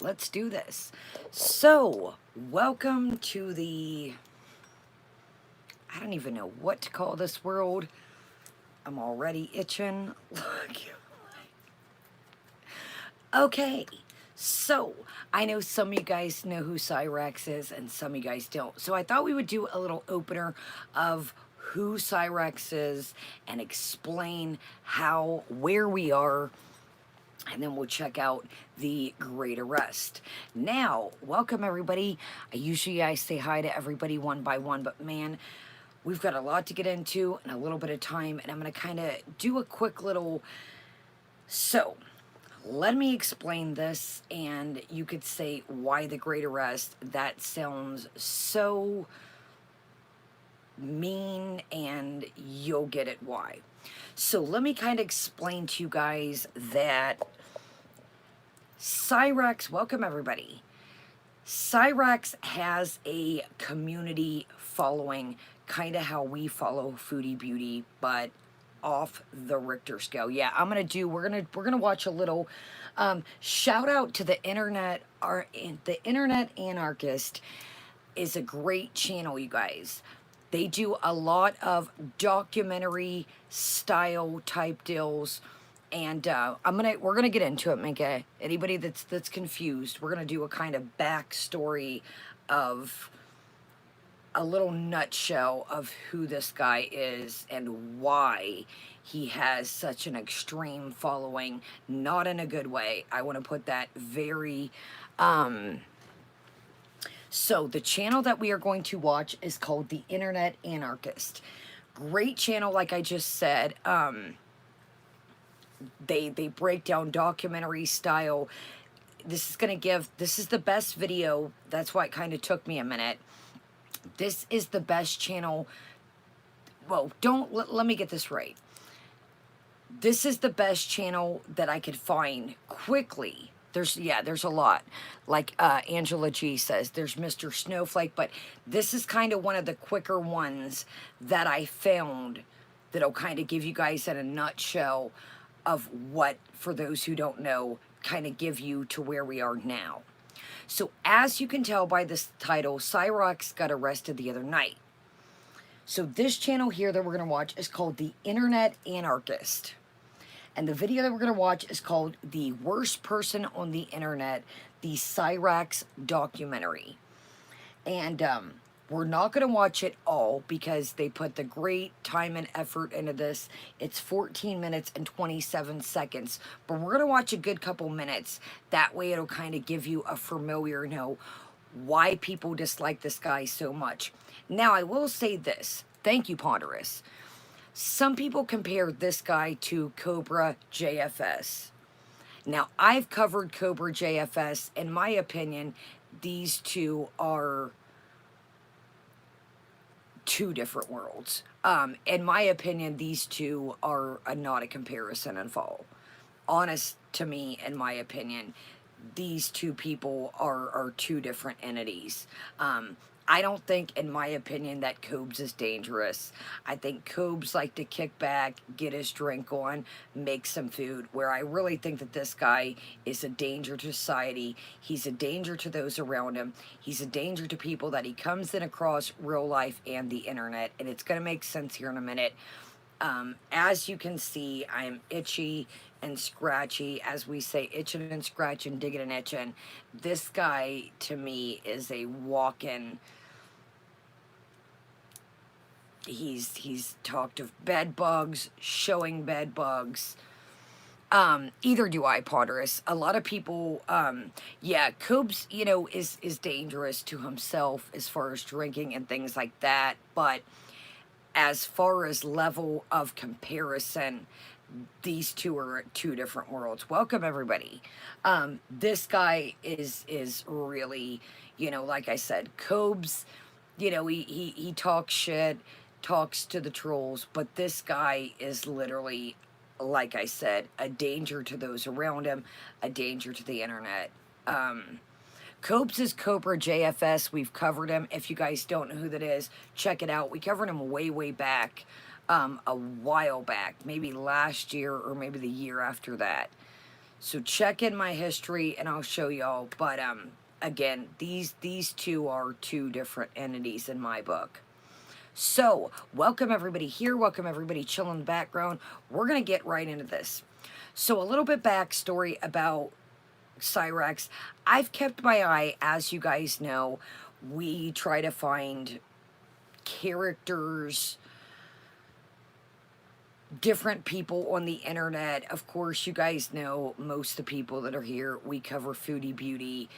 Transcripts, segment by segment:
right, let's do this. So, welcome to the... I don't even know what to call this world. I'm already itching. Look. Okay, so I know some of you guys know who Cyraxx is and some of you guys don't. So I thought we would do a little opener of who Cyraxx is and explain where we are, and then we'll check out the Great Arrest. Now, welcome everybody. I say hi to everybody one by one, but man, we've got a lot to get into and a little bit of time, and I'm going to kind of do a quick little... So, let me explain this, and you could say, why the Great Arrest? That sounds so mean, and you'll get it why. So let me kind of explain to you guys that Cyraxx, welcome everybody. Cyraxx has a community following, kind of how we follow Foodie Beauty, but off the Richter scale. Yeah, we're gonna watch a little shout out to the internet. The Internet Anarchist is a great channel, you guys. They do a lot of documentary style type deals, and we're gonna get into it, Minka. Anybody that's confused, we're gonna do a kind of backstory of a little nutshell of who this guy is and why he has such an extreme following, not in a good way. I want to put that very... So the channel that we are going to watch is called The Internet Anarchist. Great channel, like I just said. They break down documentary style. This is the best video. That's why it kind of took me a minute. This is the best channel. Well, let me get this right. This is the best channel that I could find quickly. There's a lot. Like Angela G says, there's Mr. Snowflake, but this is kind of one of the quicker ones that I found that'll kind of give you guys in a nutshell of what, for those who don't know, kind of give you to where we are now. So as you can tell by this title, Cyraxx got arrested the other night. So this channel here that we're going to watch is called The Internet Anarchist. And the video that we're going to watch is called The Worst Person on the Internet, the Cyraxx documentary. And we're not going to watch it all because they put the great time and effort into this. It's 14 minutes and 27 seconds. But we're going to watch a good couple minutes. That way it'll kind of give you a familiar why people dislike this guy so much. Now, I will say this. Thank you, Ponderous. Some people compare this guy to Cobra JFS. Now, I've covered Cobra JFS. In my opinion, these two are two different worlds. In my opinion, these two are not a comparison at all. Honest to me, in my opinion, these two people are two different entities. I don't think, in my opinion, that Cobes is dangerous. I think Cobes like to kick back, get his drink on, make some food, where I really think that this guy is a danger to society. He's a danger to those around him. He's a danger to people that he comes in across real life and the internet, and it's going to make sense here in a minute. As you can see, I'm itchy and scratchy, as we say, itching and scratching, digging and itching. This guy, to me, is a walk-in... He's talked of bed bugs, showing bed bugs. Either do I, Ponderous. A lot of people, yeah, Cobes, is dangerous to himself as far as drinking and things like that. But as far as level of comparison, these two are two different worlds. Welcome, everybody. This guy is really, like I said, Cobes, he talks shit, talks to the trolls, but this guy is literally, like I said, a danger to those around him, a danger to the internet. Copes is Cobra JFS. We've covered him. If you guys don't know who that is, check it out. We covered him way back, a while back, maybe last year or maybe the year after that. So check in my history and I'll show y'all. But again, these two are two different entities in my book. So welcome everybody here. Welcome everybody chilling in the background. We're going to get right into this. So a little bit backstory about Cyraxx. I've kept my eye, as you guys know. We try to find characters, different people on the internet. Of course, you guys know most of the people that are here, we cover foodie beauty.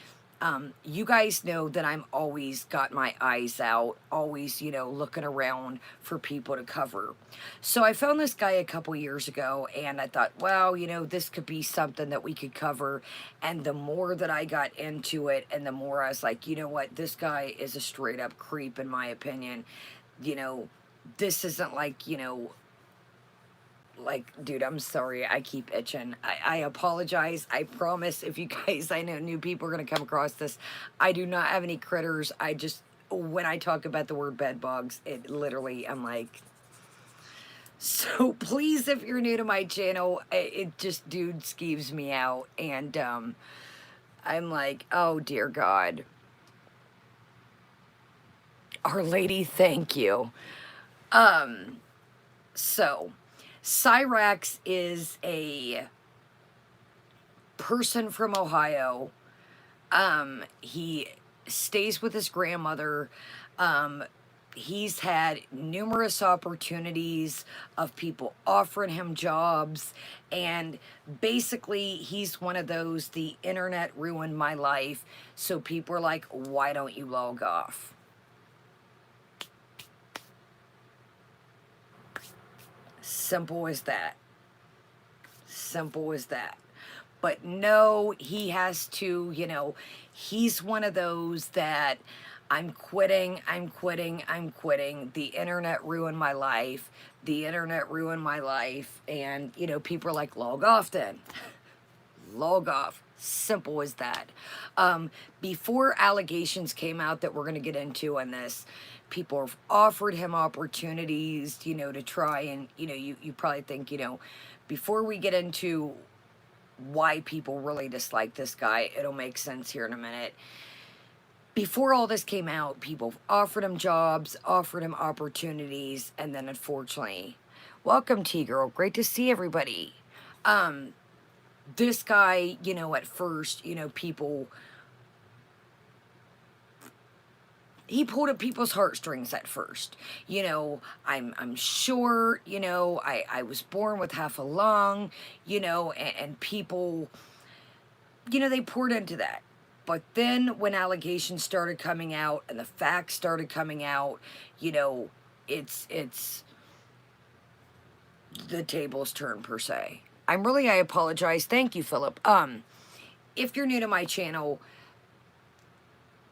You guys know that I'm always got my eyes out, always, you know, looking around for people to cover. So I found this guy a couple years ago and I thought, well, you know, this could be something that we could cover. And the more that I got into it and the more I was like, you know what, this guy is a straight up creep in my opinion. You know, this isn't like, you know, like, dude, I'm sorry, I keep itching. I apologize. I promise if you guys, I know new people are going to come across this. I do not have any critters. I just, when I talk about the word bed bugs, it literally, I'm like, so please, if you're new to my channel, it just, dude, skeeves me out. And I'm like, oh, dear God. Our Lady, thank you. So Cyraxx is a person from Ohio. He stays with his grandmother. He's had numerous opportunities of people offering him jobs, and basically he's one of those, the internet ruined my life, so people are like, why don't you log off? Simple as that. Simple as that. But no, he has to, you know, he's one of those that I'm quitting, I'm quitting, I'm quitting. The internet ruined my life. The internet ruined my life. And, you know, people are like, log off then. Log off. Simple as that. Before allegations came out that we're going to get into on this, people have offered him opportunities, you know, to try and, you know, you probably think, you know, before we get into why people really dislike this guy, it'll make sense here in a minute. Before all this came out, people offered him jobs, offered him opportunities, and then unfortunately, welcome T-Girl, great to see everybody. This guy, you know, at first, you know, people, he pulled at people's heartstrings at first. You know, I'm sure, you know, I was born with half a lung, you know, and people, you know, they poured into that. But then when allegations started coming out and the facts started coming out, you know, it's the tables turn per se. I apologize. Thank you, Philip. If you're new to my channel,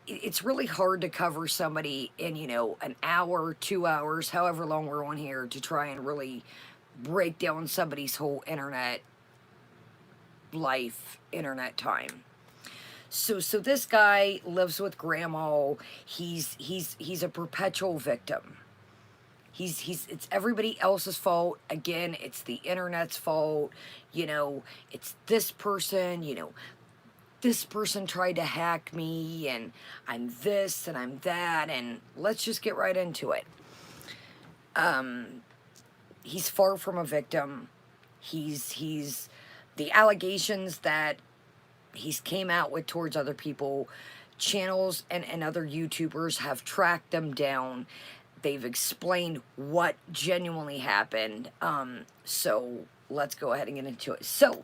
it's really hard to cover somebody in, you know, an hour, 2 hours, however long we're on here, to try and really break down somebody's whole internet life, internet time. So this guy lives with grandma. He's a perpetual victim. It's everybody else's fault. Again, it's the internet's fault. You know, it's this person, you know, this person tried to hack me, and I'm this and I'm that, and let's just get right into it. He's far from a victim. He's the allegations that he's came out with towards other people, channels and other YouTubers have tracked them down. They've explained what genuinely happened. So let's go ahead and get into it. So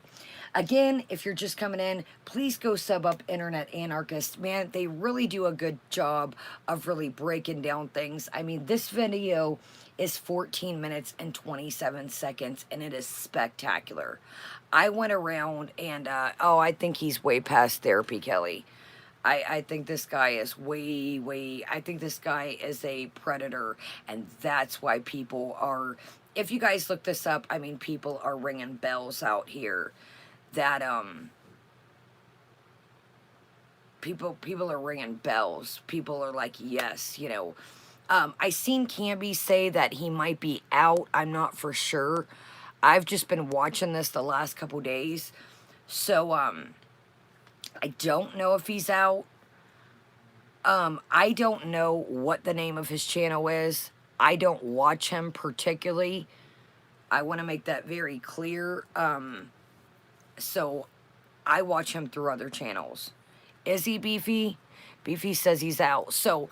again, if you're just coming in, please go sub up Internet Anarchist. Man, they really do a good job of really breaking down things. I mean, this video is 14 minutes and 27 seconds, and it is spectacular. I went around and, oh, I think he's way past therapy, Kelly. I think this guy is I think this guy is a predator, and that's why people are, if you guys look this up, I mean, people are ringing bells out here that, people are ringing bells. People are like, yes, you know. I seen Camby say that he might be out. I'm not for sure. I've just been watching this the last couple days. So, I don't know if he's out. I don't know what the name of his channel is. I don't watch him particularly. I want to make that very clear. So I watch him through other channels. Is he Beefy? Beefy says he's out. So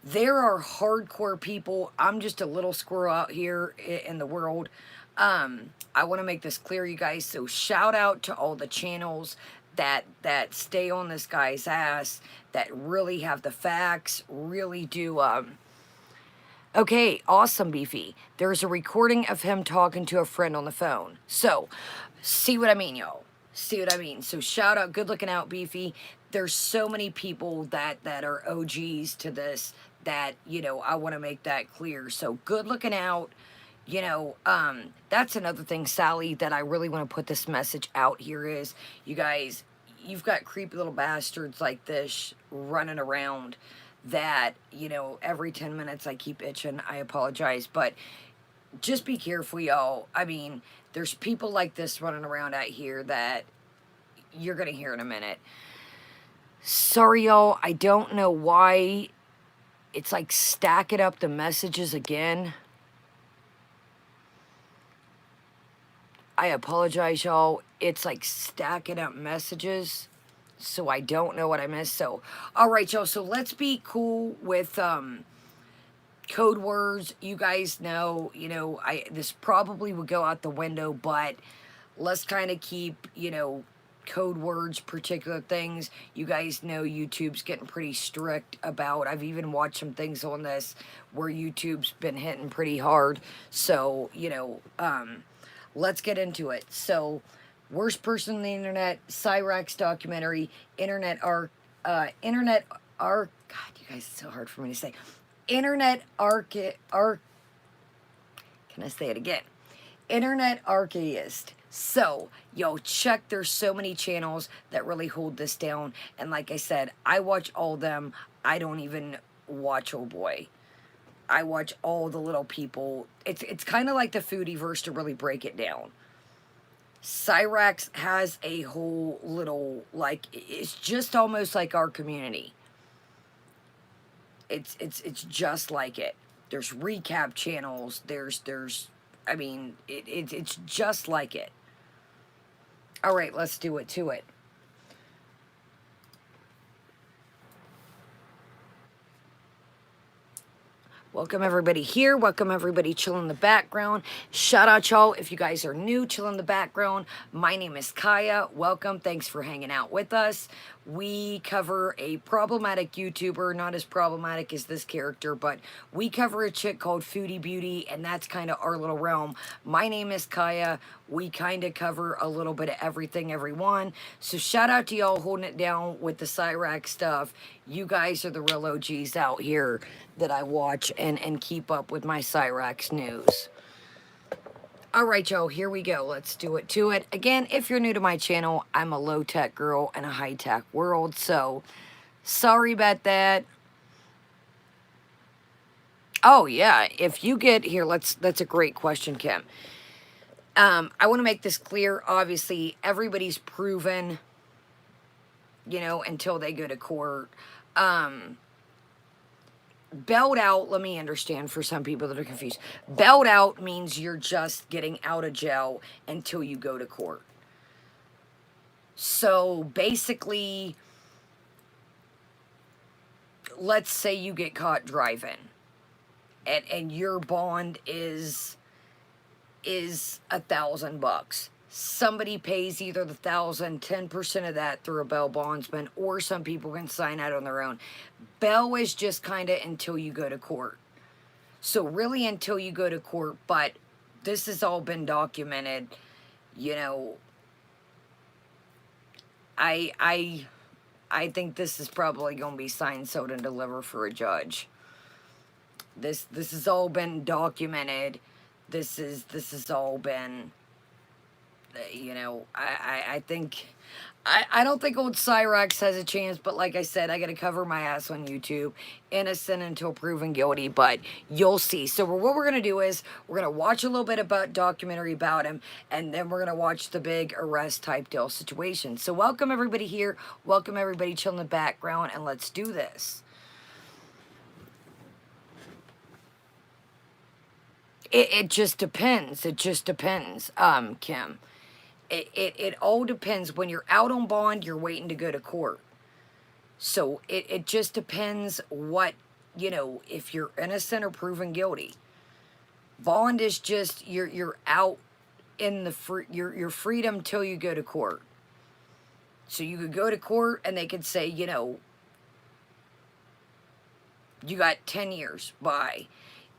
there are hardcore people. I'm just a little squirrel out here in the world. I want to make this clear, you guys. So shout out to all the channels that stay on this guy's ass, that really have the facts, really do. Okay, awesome, Beefy. There's a recording of him talking to a friend on the phone. So, see what I mean, y'all. See what I mean? So shout out, good looking out, Beefy. There's so many people that are OGs to this that, you know, I want to make that clear. So good looking out. You know, that's another thing, Sally, that I really want to put this message out here is, you guys, you've got creepy little bastards like this running around that, you know, every 10 minutes I keep itching. I apologize, but just be careful, y'all. I mean, there's people like this running around out here that you're going to hear in a minute. Sorry, y'all. I don't know why it's like stacking up the messages again. I apologize, y'all. It's like stacking up messages. So I don't know what I missed. So, all right, y'all. So let's be cool with code words. You guys know, you know, this probably would go out the window, but let's kind of keep, you know, code words, particular things. You guys know YouTube's getting pretty strict about. I've even watched some things on this where YouTube's been hitting pretty hard. So, you know, let's get into it. So, worst person on the internet, Cyraxx documentary, God, you guys, it's so hard for me to say. Can I say it again? Internet archaeist. So, yo, check, there's so many channels that really hold this down. And like I said, I watch all of them. I don't even watch Oh Boy. I watch all the little people. It's kind of like the Foodieverse to really break it down. Cyraxx has a whole little, like, it's just almost like our community. It's just like it. There's recap channels. I mean, it's just like it. All right, let's do it to it. Welcome everybody here. Welcome everybody chilling in the background. Shout out y'all if you guys are new, chill in the background. My name is Kaya. Welcome. Thanks for hanging out with us. We cover a problematic YouTuber, not as problematic as this character, but we cover a chick called Foodie Beauty, and that's kind of our little realm. My name is Kaya. We kind of cover a little bit of everything, everyone. So shout out to y'all holding it down with the Cyraxx stuff. You guys are the real OGs out here that I watch and keep up with my Cyraxx news. All right, y'all, here we go. Let's do it to it. Again, if you're new to my channel, I'm a low-tech girl in a high-tech world, so sorry about that. Oh, yeah, if you get here, that's a great question, Kim. I want to make this clear. Obviously, everybody's proven, you know, until they go to court. Bailed out, let me understand for some people that are confused. Bailed out means you're just getting out of jail until you go to court. So basically, let's say you get caught driving and your bond is $1,000. Somebody pays either the 1,000, 10% of that through a bail bondsman, or some people can sign out on their own. Bail is just kind of until you go to court. So really until you go to court, but this has all been documented, you know. I think this is probably going to be signed, sealed, and delivered for a judge. This has all been documented. This has all been You know, I think, I don't think old Cyraxx has a chance, but like I said, I gotta cover my ass on YouTube. Innocent until proven guilty, but you'll see. So what we're gonna do is, we're gonna watch a little bit about documentary about him, and then we're gonna watch the big arrest type deal situation. So welcome everybody here, welcome everybody chilling in the background, and let's do this. It just depends. It just depends, Kim. It all depends. When you're out on bond, you're waiting to go to court. So it just depends what, you know, if you're innocent or proven guilty. Bond is just, you're out in the your freedom till you go to court. So you could go to court and they could say, you know, you got 10 years, bye.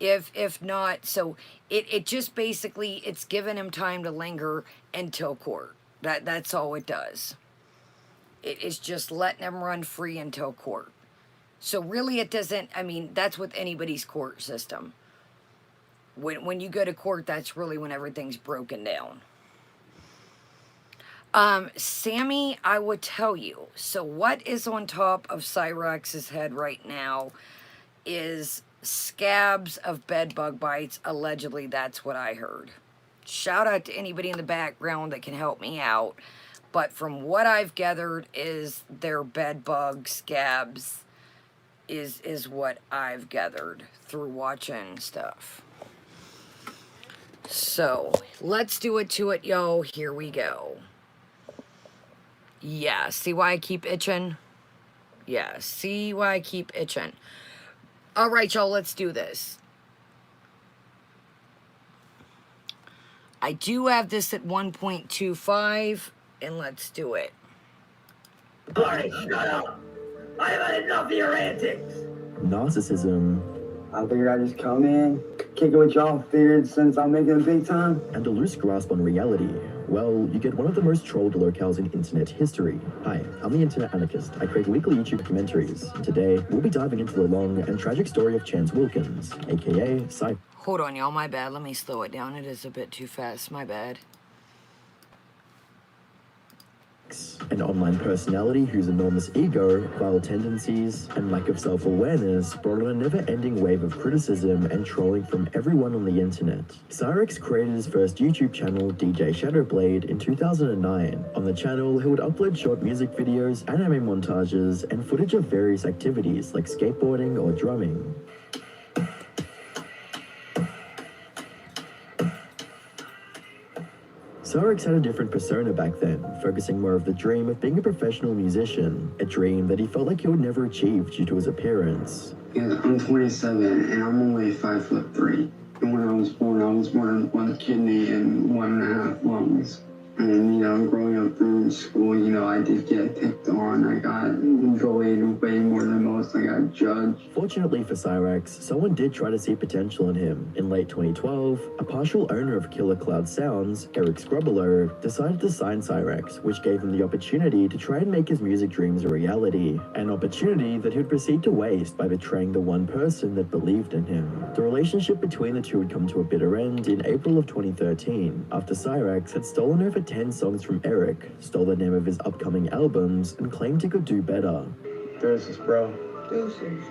If not, so it just basically, it's giving him time to linger until court. That's all it does. It is just letting him run free until court. So really it doesn't, I mean, that's with anybody's court system. When you go to court, that's really when everything's broken down. Sammy, I would tell you, so what is on top of Cyraxx's head right now is scabs of bed bug bites. Allegedly, that's what I heard. Shout out to anybody in the background that can help me out. But from what I've gathered is their bed bug scabs is what I've gathered through watching stuff. So, let's do it to it, yo. Here we go. Yeah, see why I keep itching? Yeah, see why I keep itching. All right, y'all, let's do this. I do have this at 1.25, and let's do it. All right, shut up. I've had enough of your antics. Narcissism. I figured I'd just come in, kick it with y'all, figured since I'm making a big time. And a loose grasp on reality. Well, you get one of the most trolled locales in internet history. Hi, I'm the Internet Anarchist. I create weekly YouTube documentaries. And today, we'll be diving into the long and tragic story of Chance Wilkins, aka Cyraxx. Hold on, y'all, my bad. Let me slow it down. It is a bit too fast, my bad. An online personality whose enormous ego, vile tendencies, and lack of self-awareness brought on a never-ending wave of criticism and trolling from everyone on the internet. Cyraxx created his first YouTube channel, DJ Shadowblade, in 2009. On the channel, he would upload short music videos, anime montages, and footage of various activities like skateboarding or drumming. Cyraxx had a different persona back then, focusing more of the dream of being a professional musician, a dream that he felt like he would never achieve due to his appearance. Yeah, I'm 27 and I'm only 5'3". And when I was born with one kidney and 1.5 lungs. And, you know, growing up through school, you know, I did get picked on. I got bullied way more than most. I got judged. Fortunately for Cyraxx, someone did try to see potential in him. In late 2012, a partial owner of Killer Cloud Sounds, Eric Scrubolo, decided to sign Cyraxx, which gave him the opportunity to try and make his music dreams a reality. An opportunity that he would proceed to waste by betraying the one person that believed in him. The relationship between the two would come to a bitter end in April of 2013, after Cyraxx had stolen over 10 songs from Eric, stole the name of his upcoming albums, and claimed he could do better. Deuces, bro. Deuces.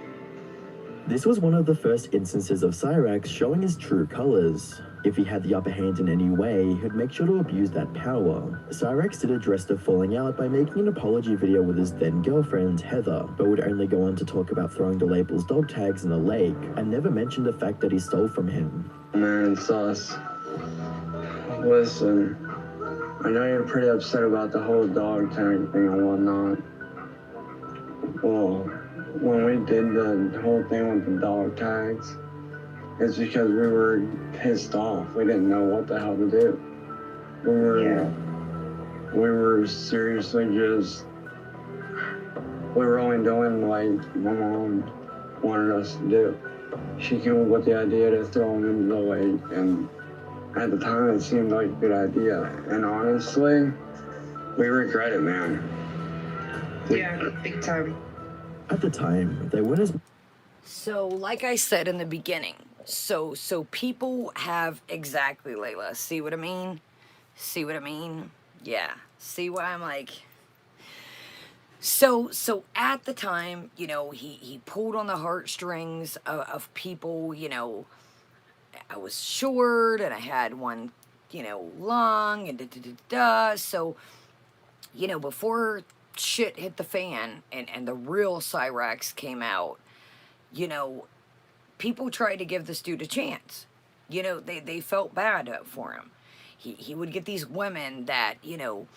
This was one of the first instances of Cyraxx showing his true colors. If he had the upper hand in any way, he'd make sure to abuse that power. Cyraxx did address the falling out by making an apology video with his then girlfriend, Heather, but would only go on to talk about throwing the label's dog tags in a lake, and never mentioned the fact that he stole from him. Man, sus. Listen, I know you're pretty upset about the whole dog tag thing and whatnot. Well, when we did the whole thing with the dog tags, it's because we were pissed off. We didn't know what the hell to do. We were seriously just, we were only doing like my mom wanted us to do. She came up with the idea to throw him into the lake, and at the time it seemed like a good idea. And honestly, we regret it, man. Yeah, big time. At the time, they weren't as... So, like I said in the beginning, so people have exactly, Layla, see what I mean? See what I mean? Yeah. See why I'm like... So at the time, you know, he pulled on the heartstrings of people, you know. I was short and I had one, you know, lung and da. So, you know, before shit hit the fan and the real Cyraxx came out, you know, people tried to give this dude a chance. You know, they felt bad for him. He would get these women that, you know,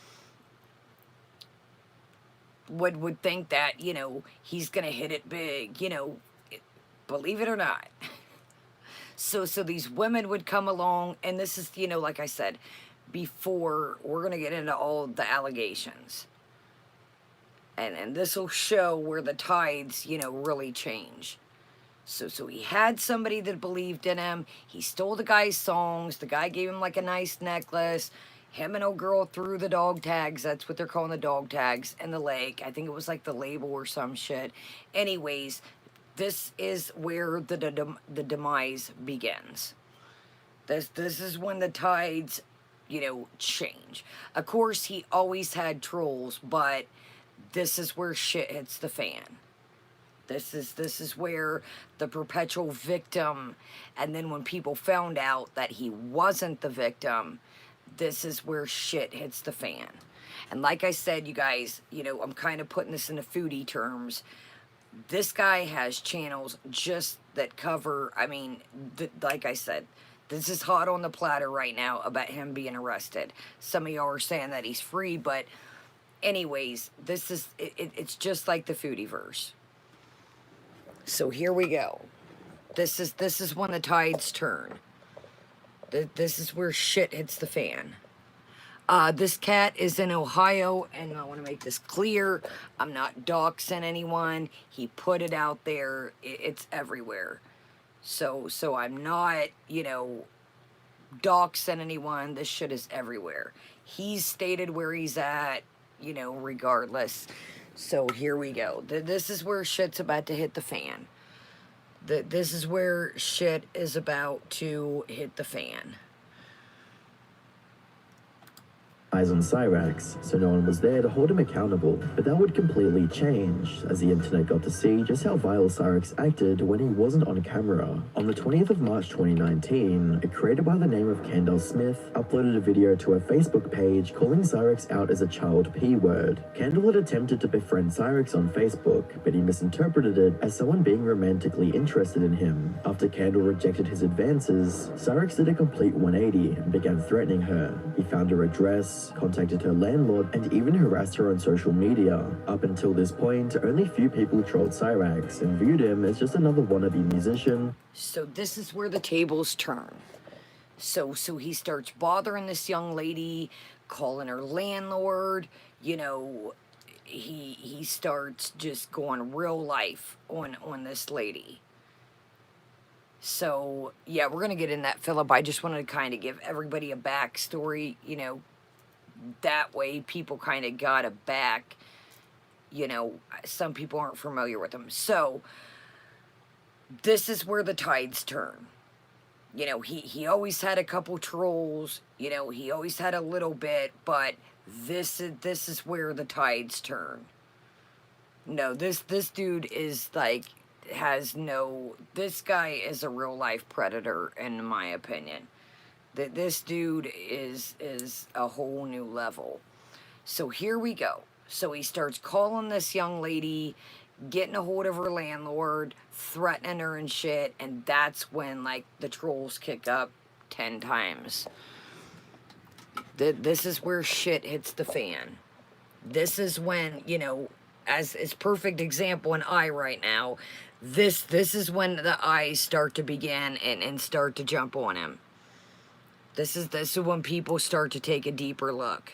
would think that, you know, he's gonna hit it big, you know, believe it or not. So these women would come along, and this is, you know, like I said, before we're gonna get into all the allegations. And this will show where the tides, you know, really change. So he had somebody that believed in him. He stole the guy's songs. The guy gave him like a nice necklace. Him and old girl threw the dog tags. That's what they're calling the dog tags in the lake. I think it was like the label or some shit. Anyways, this is where the demise begins. This is when the tides, you know, change. Of course, he always had trolls, but this is where shit hits the fan. This is where the perpetual victim, and then when people found out that he wasn't the victim, this is where shit hits the fan. And like I said, you guys, you know, I'm kind of putting this into foodie terms. This guy has channels just that cover, I mean, like I said, this is hot on the platter right now about him being arrested. Some of y'all are saying that he's free, but anyways, this is, it's just like the foodie-verse. So here we go. This is when the tides turn. This is where shit hits the fan. This cat is in Ohio, and I want to make this clear. I'm not doxing anyone. He put it out there. It's everywhere. So I'm not, you know, doxing anyone. This shit is everywhere. He's stated where he's at, you know, regardless. So here we go. This is where shit's about to hit the fan. This is where shit is about to hit the fan. Eyes on Cyraxx, so no one was there to hold him accountable, but that would completely change as the internet got to see just how vile Cyraxx acted when he wasn't on camera. On the 20th of March 2019, a creator by the name of Kendall Smith uploaded a video to her Facebook page calling Cyraxx out as a child P-word. Kendall had attempted to befriend Cyraxx on Facebook, but he misinterpreted it as someone being romantically interested in him. After Kendall rejected his advances, Cyraxx did a complete 180 and began threatening her. He found her address, contacted her landlord, and even harassed her on social media. Up until this point, only few people trolled Cyraxx and viewed him as just another wannabe musician. So this is where the tables turn. So he starts bothering this young lady, calling her landlord, you know, he starts just going real life on this lady. So, yeah, we're going to get in that, Philip. I just wanted to kind of give everybody a backstory, you know, that way people kind of got a back, you know, some people aren't familiar with them. So this is where the tides turn. You know, he always had a couple trolls, you know, he always had a little bit, but this is where the tides turn. No, this dude is like, this guy is a real life predator in my opinion. That this dude is a whole new level. So here we go. So he starts calling this young lady, getting a hold of her landlord, threatening her and shit, and that's when, like, the trolls kick up 10 times. This is where shit hits the fan. This is when, you know, as perfect example in eye right now, this is when the eyes start to begin and start to jump on him. This is when people start to take a deeper look.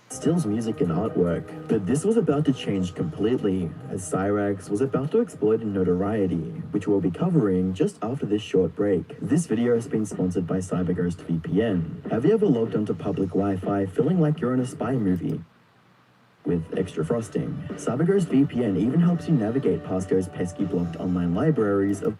Stills music and artwork, but this was about to change completely as Cyraxx was about to explode in notoriety, which we'll be covering just after this short break. This video has been sponsored by Cyberghost VPN. Have you ever logged onto public Wi-Fi feeling like you're in a spy movie with extra frosting? Cyberghost VPN even helps you navigate past those pesky blocked online libraries of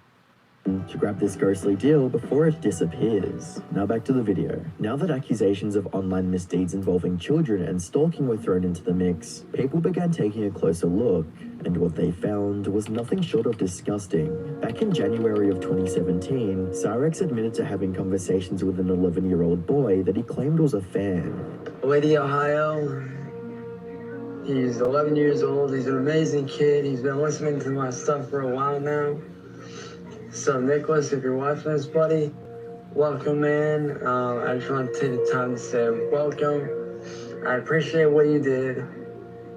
to grab this ghostly deal before it disappears. Now back to the video. Now that accusations of online misdeeds involving children and stalking were thrown into the mix, people began taking a closer look, and what they found was nothing short of disgusting. Back in January of 2017, Cyraxx admitted to having conversations with an 11-year-old boy that he claimed was a fan. Lady Ohio. He's 11 years old. He's an amazing kid. He's been listening to my stuff for a while now. So, Nicholas, if you're watching this, buddy, welcome, man. I just want to take the time to say welcome. I appreciate what you did.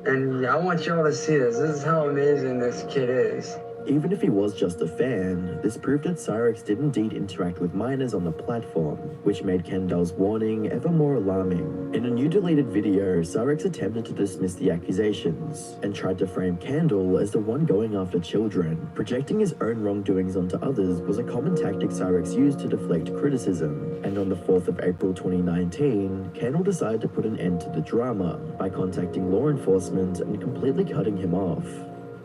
And I want y'all to see this. This is how amazing this kid is. Even if he was just a fan, this proved that Cyraxx did indeed interact with minors on the platform, which made Kendall's warning ever more alarming. In a new deleted video, Cyraxx attempted to dismiss the accusations, and tried to frame Kendall as the one going after children. Projecting his own wrongdoings onto others was a common tactic Cyraxx used to deflect criticism, and on the 4th of April 2019, Kendall decided to put an end to the drama by contacting law enforcement and completely cutting him off.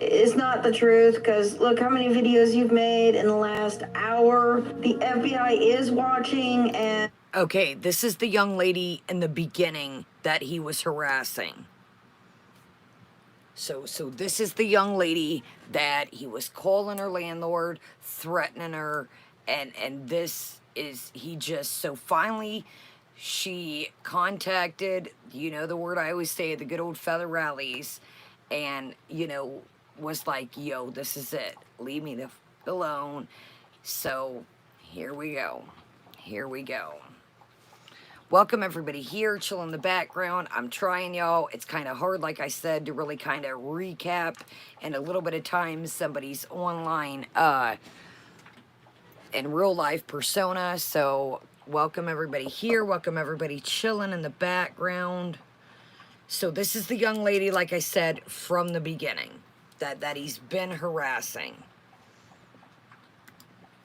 It's not the truth, because look how many videos you've made in the last hour. The FBI is watching, and... Okay, this is the young lady in the beginning that he was harassing. So this is the young lady that he was calling her landlord, threatening her, and this is, so finally she contacted, you know the word I always say, the good old feather rallies, and, you know, was like, yo, this is it. Leave me the f alone. So, here we go. Here we go. Welcome everybody here, chill in the background. I'm trying, y'all. It's kind of hard, like I said, to really kind of recap in a little bit of time somebody's online, in real life persona. So, welcome everybody here. Welcome everybody chilling in the background. So, this is the young lady, like I said, from the beginning. That he's been harassing.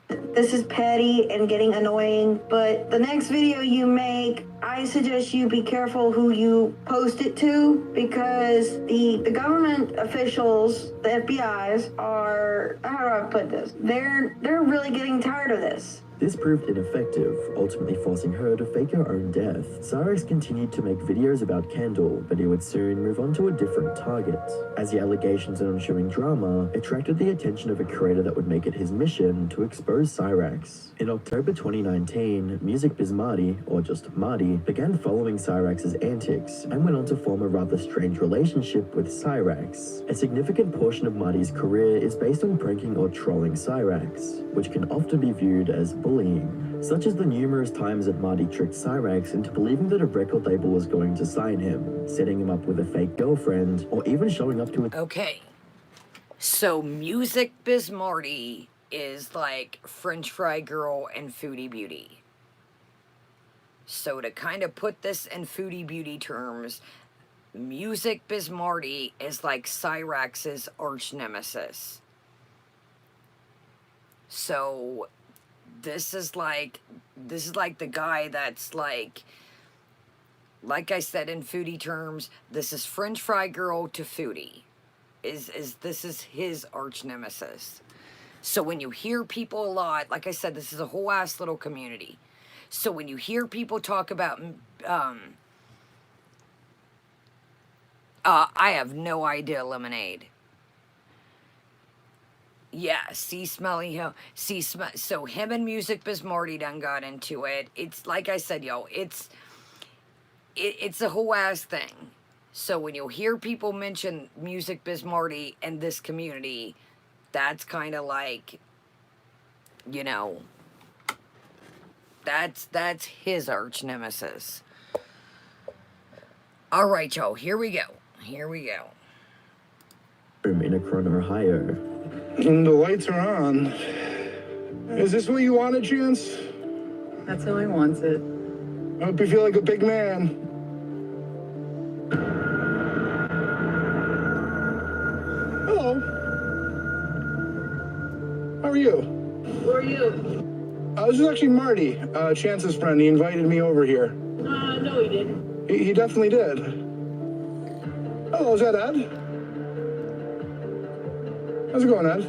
This is petty and getting annoying, but the next video you make, I suggest you be careful who you post it to, because the government officials, the FBI's, are, how do I put this? They're really getting tired of this. This proved ineffective, ultimately forcing her to fake her own death. Cyraxx continued to make videos about Kendall, but he would soon move on to a different target, as the allegations and ensuing drama attracted the attention of a creator that would make it his mission to expose Cyraxx. In October 2019, Music Biz Marty, or just Marty, began following Cyraxx's antics and went on to form a rather strange relationship with Cyraxx. A significant portion of Marty's career is based on pranking or trolling Cyraxx, which can often be viewed as bullying, such as the numerous times that Marty tricked Cyraxx into believing that a record label was going to sign him, setting him up with a fake girlfriend, or even showing up to a... Okay, so Music Biz Marty is like French Fry Girl and Foodie Beauty. So to kind of put this in Foodie Beauty terms, Music Biz Marty is like Cyraxx's arch nemesis. So this is like the guy that's like I said in foodie terms, this is French Fry Girl to Foodie. This is his arch nemesis. So when you hear people a lot, like I said, this is a whole ass little community. So when you hear people talk about I have no idea, Lemonade. Yeah, so him and Music Biz Marty done got into it. It's like I said, yo, it's a whole ass thing. So when you hear people mention Music Biz Marty in this community, that's kind of like, you know, that's his arch nemesis. All right, y'all, here we go. Here we go. In Akron, Ohio. And the lights are on. Is this what you wanted, Chance? That's how he wants it. I hope you feel like a big man. Hello. How are you? Who are you? This is actually Marty, Chance's friend. He invited me over here. No, he didn't. He definitely did. Hello, is that Ed? How's it going, Ed?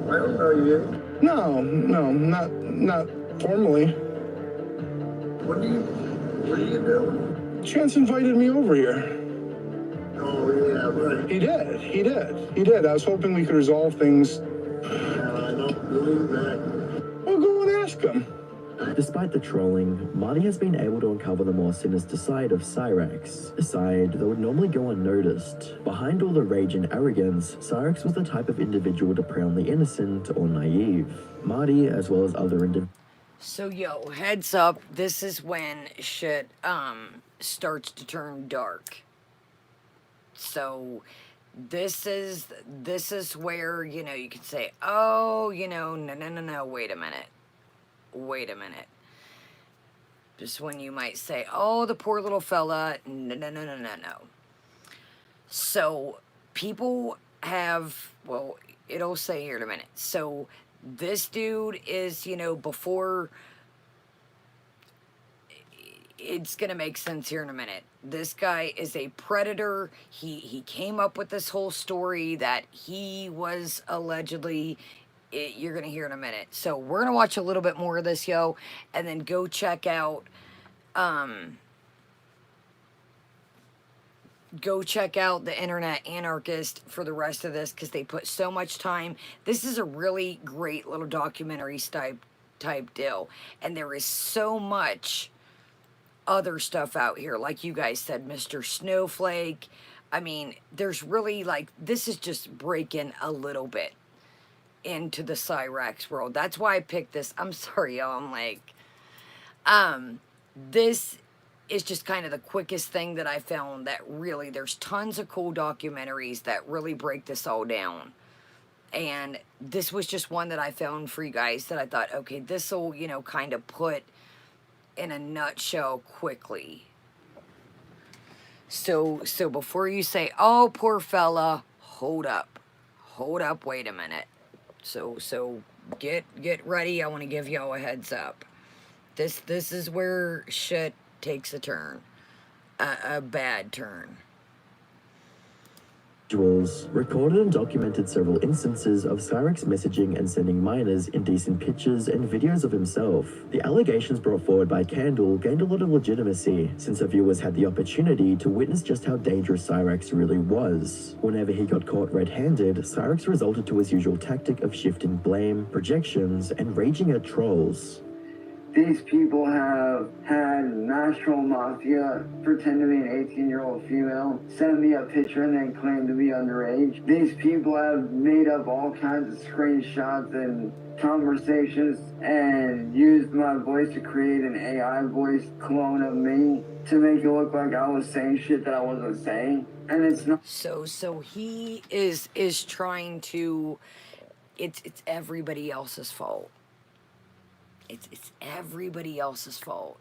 I don't know you. No, not formally. What do you do? Chance invited me over here. Oh, yeah, right. He did. I was hoping we could resolve things. I don't believe that. Well, go and ask him. Despite the trolling, Marty has been able to uncover the more sinister side of Cyraxx, a side that would normally go unnoticed. Behind all the rage and arrogance, Cyraxx was the type of individual to prey on the innocent or naive. Marty, as well as other individuals. So yo, heads up, this is when shit starts to turn dark. So this is where, you know, you can say, oh, you know, no, wait a minute. Just when you might say, oh, the poor little fella, no. So people have, well, it'll say here in a minute. So this dude is, you know, before, it's gonna make sense here in a minute. This guy is a predator. He came up with this whole story that he was allegedly, you're gonna hear in a minute. So we're gonna watch a little bit more of this, yo, and then go check out the Internet Anarchist for the rest of this, because they put so much time. This is a really great little documentary type deal, and there is so much other stuff out here, like you guys said, Mr. Snowflake. I mean, there's really, like, this is just breaking a little bit into the Cyraxx world. That's why I picked this. I'm sorry, y'all. I'm like, this is just kind of the quickest thing that I found that really, there's tons of cool documentaries that really break this all down. And this was just one that I found for you guys that I thought, okay, this will, you know, kind of put in a nutshell quickly. So before you say, oh, poor fella, hold up, wait a minute. So get ready. I want to give y'all a heads up. This is where shit takes a turn, a bad turn. Recorded and documented several instances of Cyraxx messaging and sending minors indecent pictures and videos of himself. The allegations brought forward by Candle gained a lot of legitimacy, since the viewers had the opportunity to witness just how dangerous Cyraxx really was. Whenever he got caught red-handed, Cyraxx resorted to his usual tactic of shifting blame, projections, and raging at trolls. These people have had National Mafia pretend to be an 18-year-old female, send me a picture and then claim to be underage. These people have made up all kinds of screenshots and conversations and used my voice to create an AI voice clone of me to make it look like I was saying shit that I wasn't saying. And it's not. So he is trying to, it's everybody else's fault. It's everybody else's fault.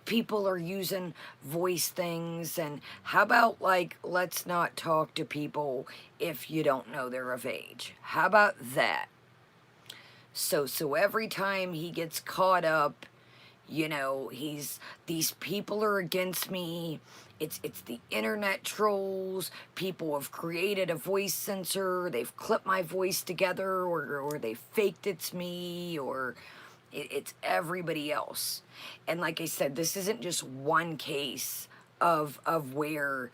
People are using voice things, and how about, like, let's not talk to people if you don't know they're of age. How about that? So every time he gets caught up, you know, these people are against me. It's the internet trolls. People have created a voice censor. They've clipped my voice together, or they faked it's me, or it's everybody else. And like I said, this isn't just one case of where,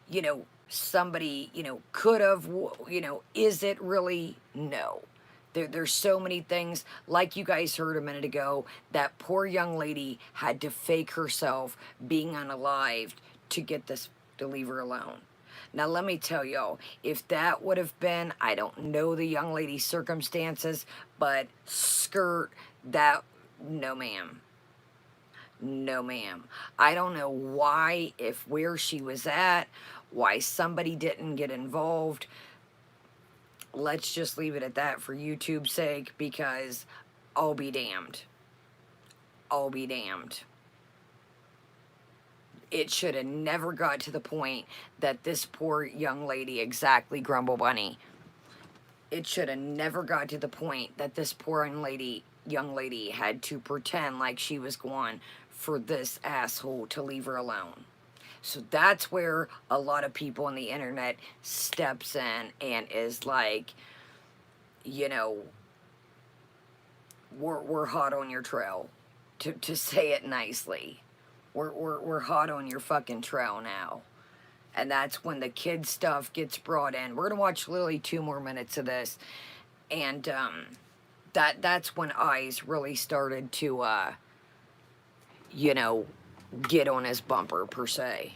you know, somebody, you know, could have, you know, is it really? No. There's so many things, like you guys heard a minute ago, that poor young lady had to fake herself being unalived to get this, to leave her alone. Now, let me tell y'all, if that would have been, I don't know the young lady's circumstances, but skirt, that, no ma'am. No ma'am. I don't know why, if where she was at, why somebody didn't get involved. Let's just leave it at that for YouTube's sake, because I'll be damned. I'll be damned. It should have never got to the point that this poor young lady, exactly, Grumble Bunny, it should have never got to the point that this poor young lady had to pretend like she was going for this asshole to leave her alone. So that's where a lot of people on the internet steps in and is like, you know, we're hot on your trail, to say it nicely. We're hot on your fucking trail now. And that's when the kid stuff gets brought in. We're gonna watch literally 2 more minutes of this, and that's when eyes really started to you know, get on his bumper per se.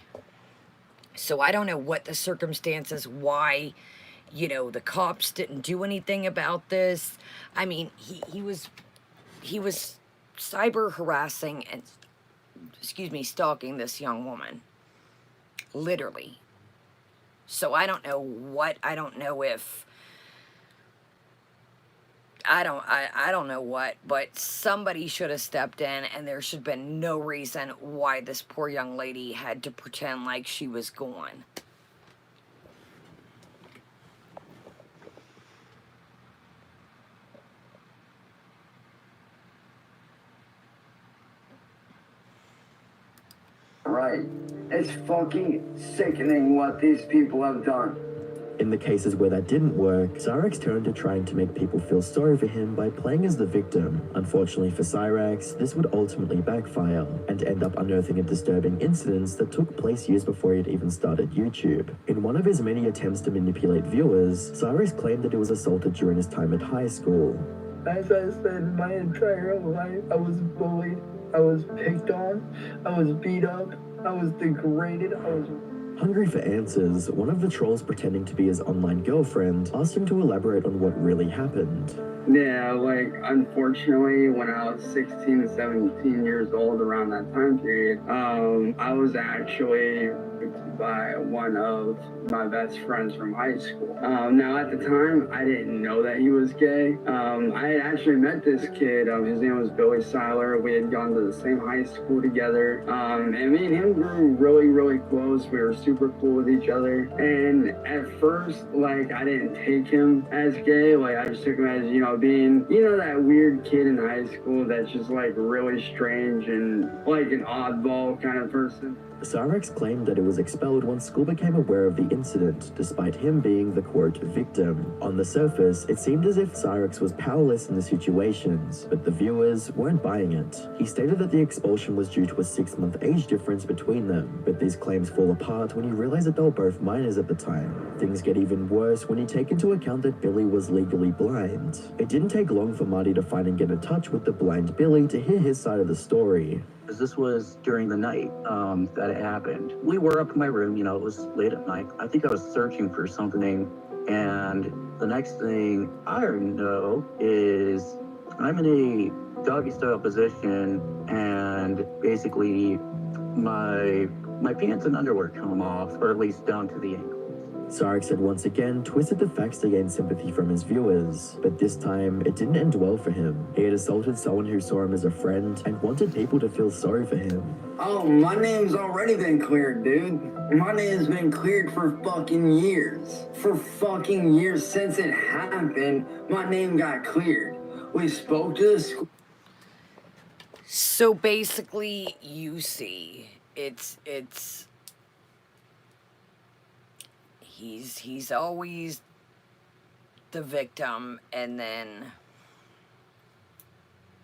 So I don't know what the circumstances, why, you know, the cops didn't do anything about this. I mean, he was cyber harassing and, excuse me, stalking this young woman. Literally. So I don't know what, I don't know if, I don't know what, but somebody should have stepped in, and there should have been no reason why this poor young lady had to pretend like she was gone. Right. It's fucking sickening what these people have done. In the cases where that didn't work, Cyraxx turned to trying to make people feel sorry for him by playing as the victim. Unfortunately for Cyraxx, this would ultimately backfire and end up unearthing a disturbing incidents that took place years before he had even started YouTube. In one of his many attempts to manipulate viewers, Cyraxx claimed that he was assaulted during his time at high school. As I said, my entire life I was bullied, I was picked on, I was beat up, I was degraded, I was... Hungry for answers, one of the trolls pretending to be his online girlfriend asked him to elaborate on what really happened. Yeah, like, unfortunately, when I was 16, 17 years old, around that time period, I was actually raped by one of my best friends from high school. Now, at the time, I didn't know that he was gay. I had actually met this kid. His name was Billy Seiler. We had gone to the same high school together. And me and him grew really, really close. We were super cool with each other. And at first, like, I didn't take him as gay. Like, I just took him as, you know, being, you know, that weird kid in high school that's just, like, really strange and, like, an oddball kind of person. Cyraxx claimed that it was expelled once school became aware of the incident, despite him being the, quote, victim. On the surface, it seemed as if Cyraxx was powerless in the situations, but the viewers weren't buying it. He stated that the expulsion was due to a 6-month age difference between them, but these claims fall apart when you realize that they were both minors at the time. Things get even worse when you take into account that Billy was legally blind. It didn't take long for Marty to find and get in touch with the blind Billy to hear his side of the story. This was during the night that it happened. We were up in my room, you know, it was late at night. I think I was searching for something, and the next thing I know is I'm in a doggy style position, and basically my pants and underwear come off, or at least down to the ankle. Cyraxx had once again twisted the facts to gain sympathy from his viewers, but this time it didn't end well for him. He had assaulted someone who saw him as a friend and wanted people to feel sorry for him. Oh, my name's already been cleared, dude. My name's been cleared for fucking years. For fucking years since it happened, my name got cleared. We spoke to the school. So basically, you see, it's he's always the victim, and then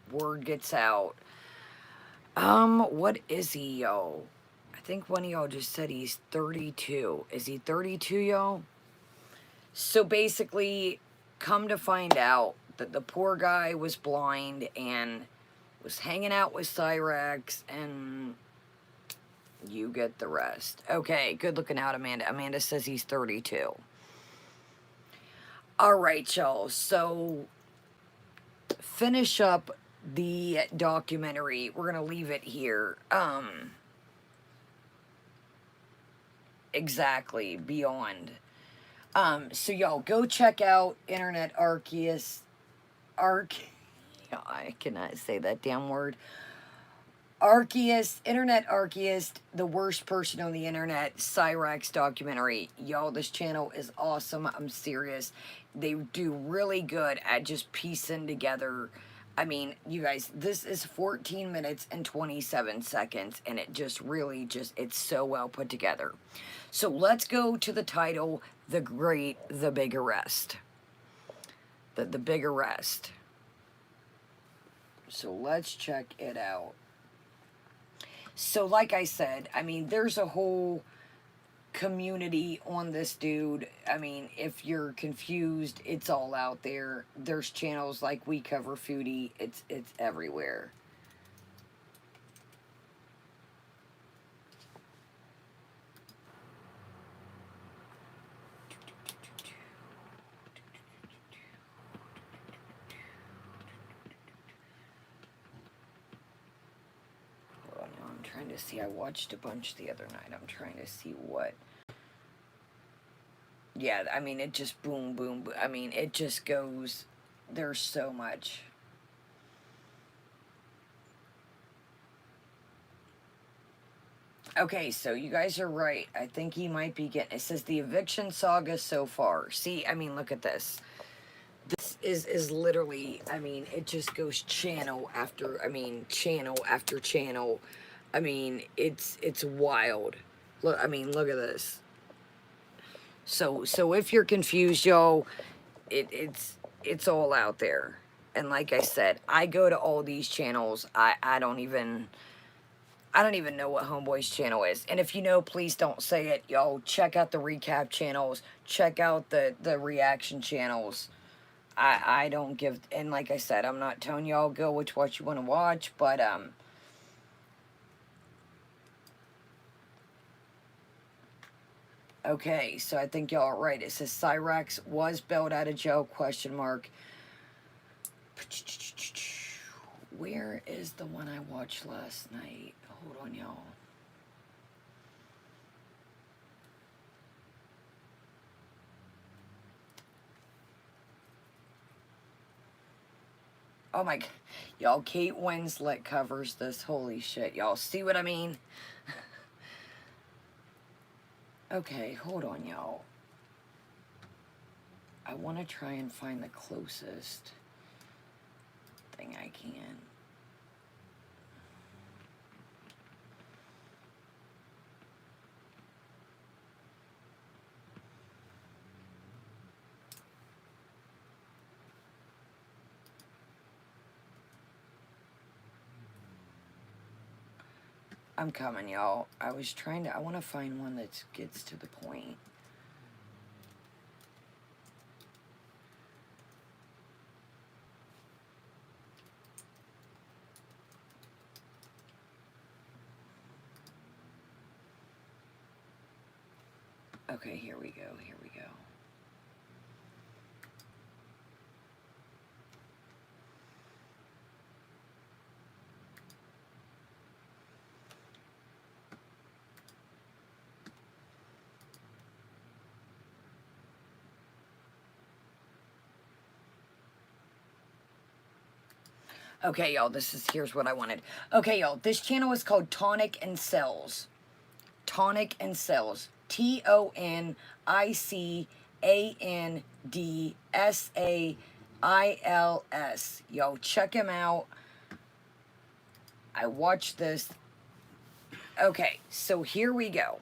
word gets out. What is he, yo? I think one of y'all just said he's 32. Is he 32, y'all? So basically, come to find out that the poor guy was blind and was hanging out with Cyraxx, and you get the rest. Okay, good looking out, Amanda. Amanda says he's 32. Alright, y'all. So, finish up the documentary. We're going to leave it here. Exactly. Beyond. So, y'all, go check out Internet Arceus. I cannot say that damn word. Internet Arceus, the worst person on the internet, Cyraxx documentary. Y'all, this channel is awesome. I'm serious. They do really good at just piecing together. I mean, you guys, this is 14 minutes and 27 seconds, and it just really it's so well put together. So let's go to the title, The Big Arrest. The Big Arrest. So let's check it out. So like I said, I mean, there's a whole community on this dude. I mean, if you're confused, it's all out there. There's channels like We Cover Foodie. It's everywhere. I'm trying to see. I watched a bunch the other night. I'm trying to see what. Yeah, I mean, it just boom, boom, boom. I mean, it just goes. There's so much. Okay, so you guys are right. I think he might be getting. It says the eviction saga so far. See, I mean, look at this. This is literally. I mean, it just goes channel after. I mean, channel after channel. I mean, it's wild. Look, I mean, look at this. So if you're confused, y'all, it's all out there. And like I said, I go to all these channels. I don't even know what Homeboy's channel is. And if you know, please don't say it, y'all. Check out the recap channels. Check out the reaction channels. I don't give. And like I said, I'm not telling y'all go which what you want to watch, but okay, so I think y'all are right. It says Cyraxx was bailed out of jail, question mark. Where is the one I watched last night? Hold on, y'all. Oh my God. Y'all, Kate Winslet covers this. Holy shit, y'all. See what I mean? Okay, hold on, y'all. I want to try and find the closest thing I can. I'm coming, y'all. I want to find one that gets to the point. Okay, here we go, here we go. Okay, y'all, here's what I wanted. Okay, y'all, this channel is called Tonic and Cells. Tonic and Cells. TONICANDSAILS. Yo, check him out. I watched this. Okay, so here we go.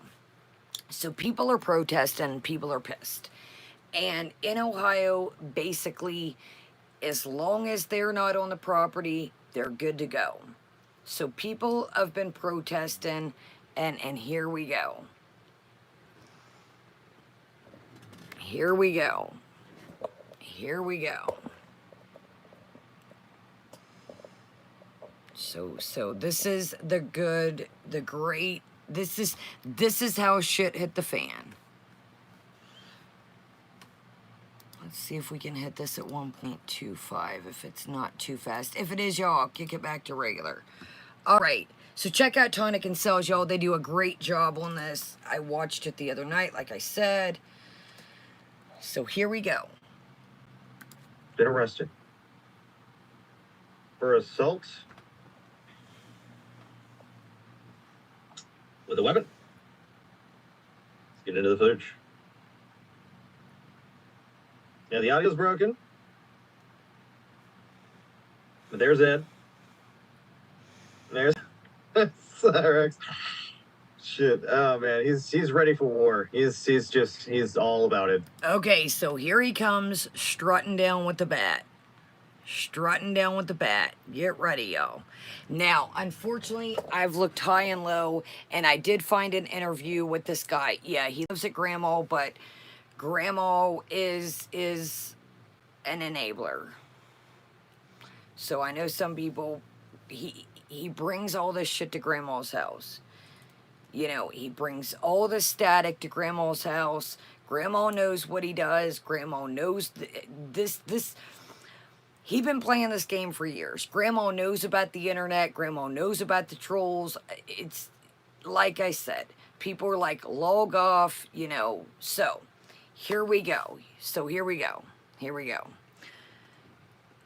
So people are protesting, people are pissed. And in Ohio, basically, as long as they're not on the property, they're good to go. So people have been protesting, and here we go. Here we go. Here we go. So this is the good, the great, this is how shit hit the fan. Let's see if we can hit this at 1.25 if it's not too fast. If it is, y'all, I'll kick it back to regular. All right, so check out Tonic and Cells, y'all. They do a great job on this. I watched it the other night, like I said. So here we go. Been arrested for assault with a weapon. Let's get into the footage. Yeah, the audio's broken. But there's Ed. There's Cyraxx. Shit. Oh man, he's ready for war. He's all about it. Okay, so here he comes strutting down with the bat. Strutting down with the bat. Get ready, y'all. Now, unfortunately, I've looked high and low, and I did find an interview with this guy. Yeah, he lives at Grandma, but Grandma is an enabler. So I know some people, he brings all this shit to Grandma's house. You know, he brings all the static to Grandma's house. Grandma knows what he does. Grandma knows this. He been playing this game for years. Grandma knows about the internet. Grandma knows about the trolls. It's like I said, people are like, log off, you know. So here we go. Here we go.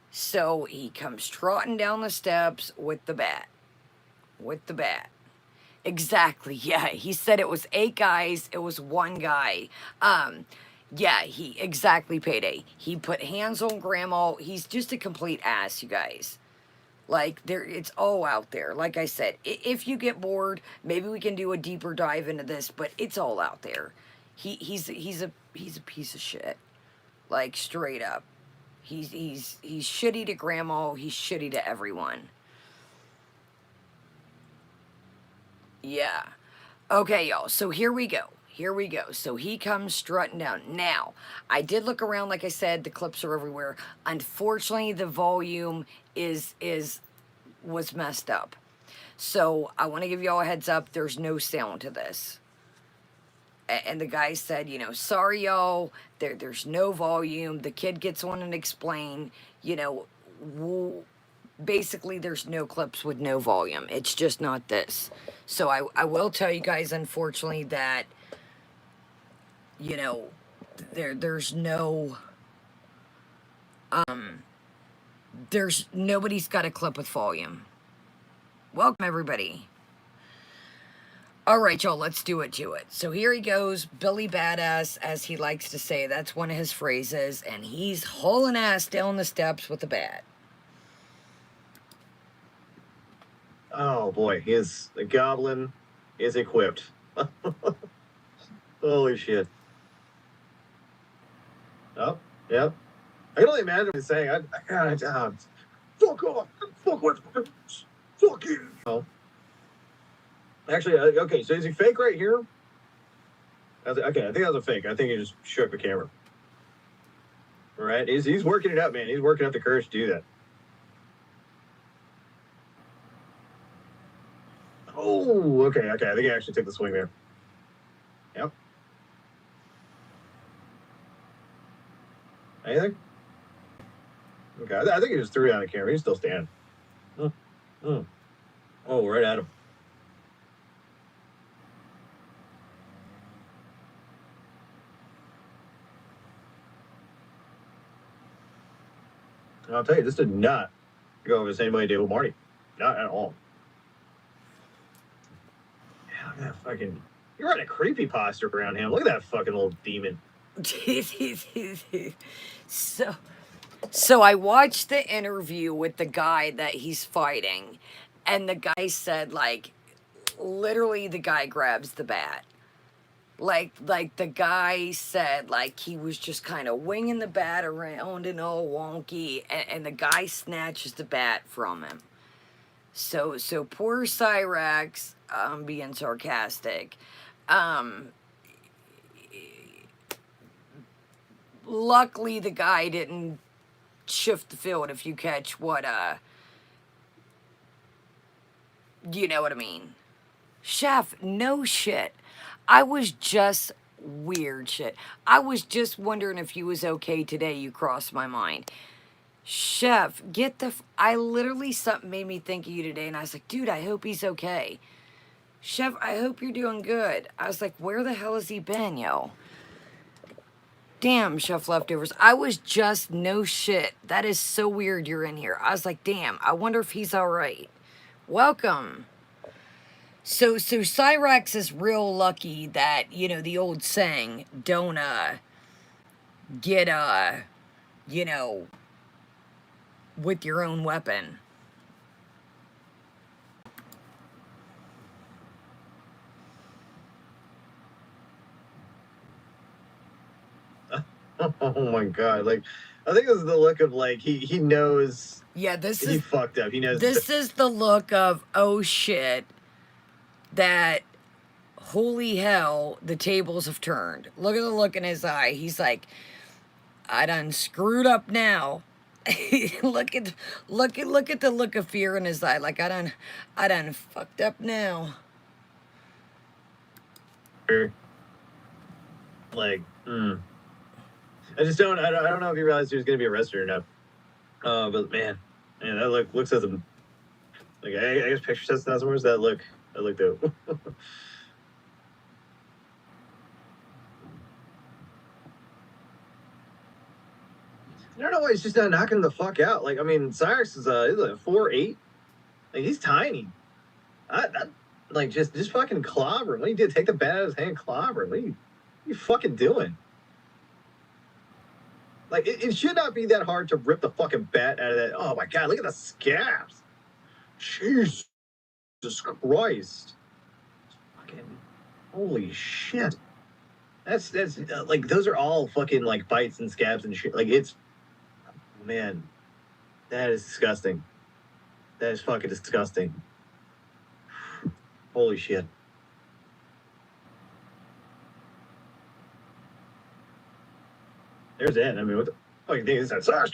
So he comes trotting down the steps with the bat. Exactly, yeah. He said it was 8 guys, it was 1 guy. Yeah, he exactly Payday. He put hands on Grandma. He's just a complete ass, you guys. Like, it's all out there. Like I said, if you get bored, maybe we can do a deeper dive into this, but it's all out there. He's a piece of shit. Like, straight up. He's shitty to Grandma, he's shitty to everyone. Yeah. Okay, y'all. So here we go. So he comes strutting down. Now, I did look around, like I said, the clips are everywhere. Unfortunately, the volume was messed up. So I want to give y'all a heads up, there's no sound to this. And the guy said, you know, sorry y'all, there's no volume. The kid gets on and explain, you know, basically there's no clips with no volume. It's just not this. So I will tell you guys, unfortunately, that, you know, there's no, nobody's got a clip with volume. Welcome, everybody. All right, y'all, let's do it to it. So here he goes, Billy Badass, as he likes to say. That's one of his phrases, and he's hauling ass down the steps with a bat. Oh boy, the goblin is equipped. Holy shit. Oh, yep. I can only imagine what he's saying. Fuck off! Fuck what? Fuck you! Oh. Actually, okay, so is he fake right here? Okay, I think that was a fake. I think he just shook the camera. All right, he's working it up, man. He's working up the courage to do that. Oh, okay. I think I actually took the swing there. Yep. Anything? Okay, I think he just threw it on the camera. He's still standing. Oh, right at him. I'll tell you, this did not go over the same way it did with Marty. Not at all. Yeah, look at that fucking... You're running a creepy posture around him. Look at that fucking little demon. So I watched the interview with the guy that he's fighting, and the guy said, like, literally the guy grabs the bat. Like the guy said, like, he was just kind of winging the bat around and all wonky, and the guy snatches the bat from him. So poor Cyraxx, being sarcastic, luckily the guy didn't shift the field, if you catch what, you know what I mean. Chef, no shit. I was just weird shit. I was just wondering if he was okay today. You crossed my mind. Chef, I literally, something made me think of you today, and I was like, dude, I hope he's okay. Chef, I hope you're doing good. I was like, where the hell has he been, yo? Damn, Chef Leftovers. I was just, no shit. That is so weird you're in here. I was like, damn, I wonder if he's all right. Welcome. So Cyraxx is real lucky that, you know, the old saying, don't, get, you know, with your own weapon. Oh my god! Like, I think this is the look of like he knows. Yeah, this He is fucked up. He knows. this is the look of, oh shit, that holy hell, the tables have turned. Look at the look in his eye. He's like, I done screwed up now. look at the look of fear in his eye. Like I done fucked up now. Like, I just don't. I don't know if he realized he was gonna be arrested or not. But man, that looks as a like. I guess picture says that. Where's that look? That look dope. I don't know why he's just not knocking the fuck out. Like, I mean, Cyraxx is he's like 4'8". Like, he's tiny. I like just fucking clobber him. What you did? Take the bat out of his hand, clobber him. What are you fucking doing? Like, it should not be that hard to rip the fucking bat out of that. Oh my god, look at the scabs. Jesus Christ. Fucking holy shit. That's like those are all fucking like bites and scabs and shit. Like it's man, that is disgusting. That is fucking disgusting. Holy shit. There's Ed. I mean, what the fucking thing is that? Sorry.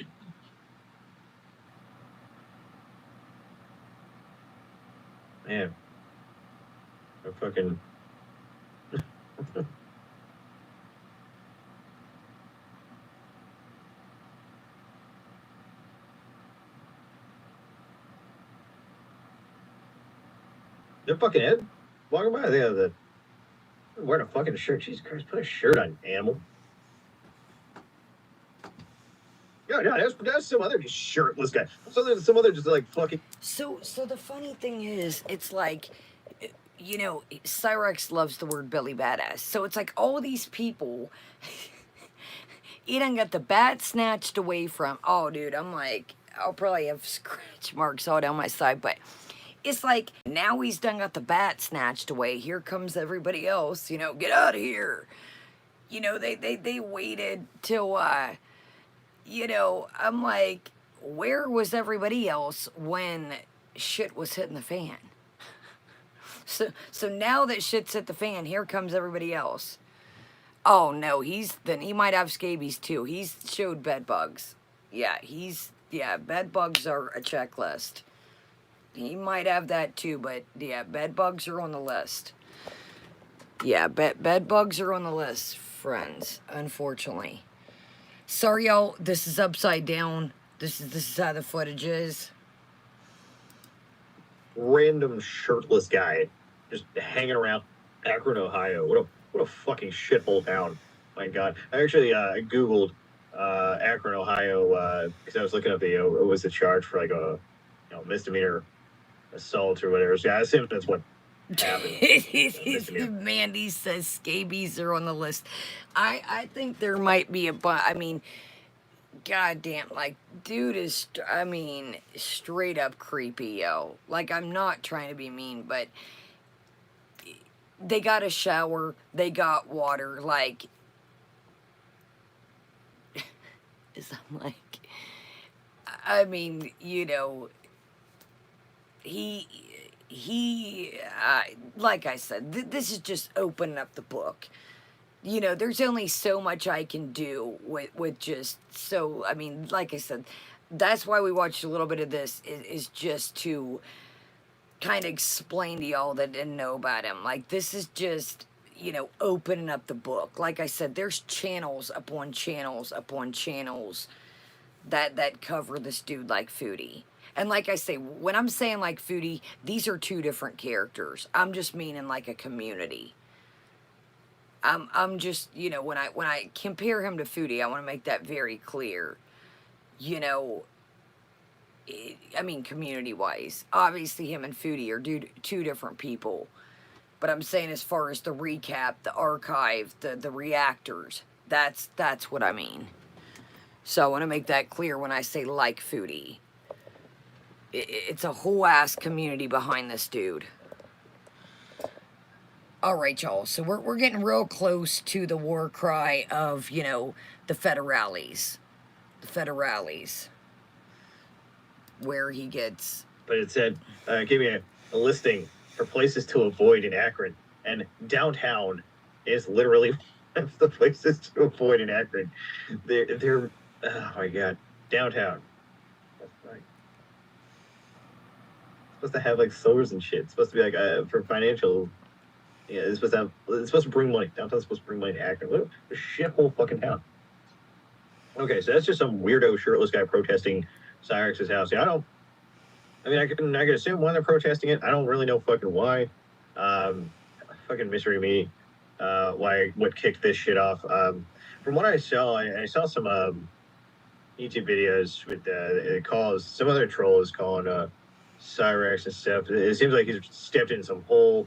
Man. I fucking. They're fucking Ed walking by. They have the wearing a fucking shirt. Jesus Christ, put a shirt on, animal. Yeah, that's some other shirtless guy. Some other just like fucking. So the funny thing is, it's like, you know, Cyraxx loves the word Billy Badass. So it's like all these people, he done got the bat snatched away from. Oh, dude, I'm like, I'll probably have scratch marks all down my side, but it's like now he's done got the bat snatched away. Here comes everybody else. You know, get out of here. You know, they waited till. You know, I'm like, where was everybody else when shit was hitting the fan? So now that shit's hit the fan, here comes everybody else. Oh no, he might have scabies too. He's showed bed bugs. Yeah, bed bugs are a checklist. He might have that too, but yeah, bed bugs are on the list. Yeah, bed bugs are on the list, friends, unfortunately. Sorry, y'all. This is upside down. This is how the footage is. Random shirtless guy just hanging around Akron, Ohio. What a fucking shithole town. My God. I actually Googled Akron, Ohio because I was looking up what was the charge for like a misdemeanor assault or whatever. So yeah, I assume that's what happened. Mandy says scabies are on the list. I think there might be I mean, goddamn, like, dude is, I mean, straight up creepy, yo. Like, I'm not trying to be mean, but they got a shower, they got water, like, I'm like, I mean, you know, like I said, this is just opening up the book. You know, there's only so much I can do with just, so, I mean, like I said, that's why we watched a little bit of this, is just to kind of explain to y'all that didn't know about him. Like, this is just, you know, opening up the book. Like I said, there's channels upon channels upon channels that cover this dude like Foodie. And like I say, when I'm saying like Foodie, these are two different characters. I'm just meaning like a community. I'm just, you know, when I compare him to Foodie, I want to make that very clear. You know, I mean, community-wise, obviously him and Foodie are two different people. But I'm saying as far as the recap, the archive, the reactors, that's what I mean. So I want to make that clear when I say like Foodie. It's a whole ass community behind this dude. All right, y'all. So we're getting real close to the war cry of, you know, the federales. The federales. Where he gets... But it said, give me a listing for places to avoid in Akron. And downtown is literally one of the places to avoid in Akron. They're oh my God, downtown. That's right. It's supposed to have like stores and shit. It's supposed to be like for financial. Yeah, it's supposed to bring money. Downtown's supposed to bring money to Akron. What a shithole fucking town. Okay, so that's just some weirdo shirtless guy protesting Cyraxx's house. Yeah, I can assume why they're protesting it. I don't really know fucking why. Fucking mystery me. What kicked this shit off? From what I saw, I saw some YouTube videos with some other trolls calling Cyraxx and stuff. It seems like he's stepped in some whole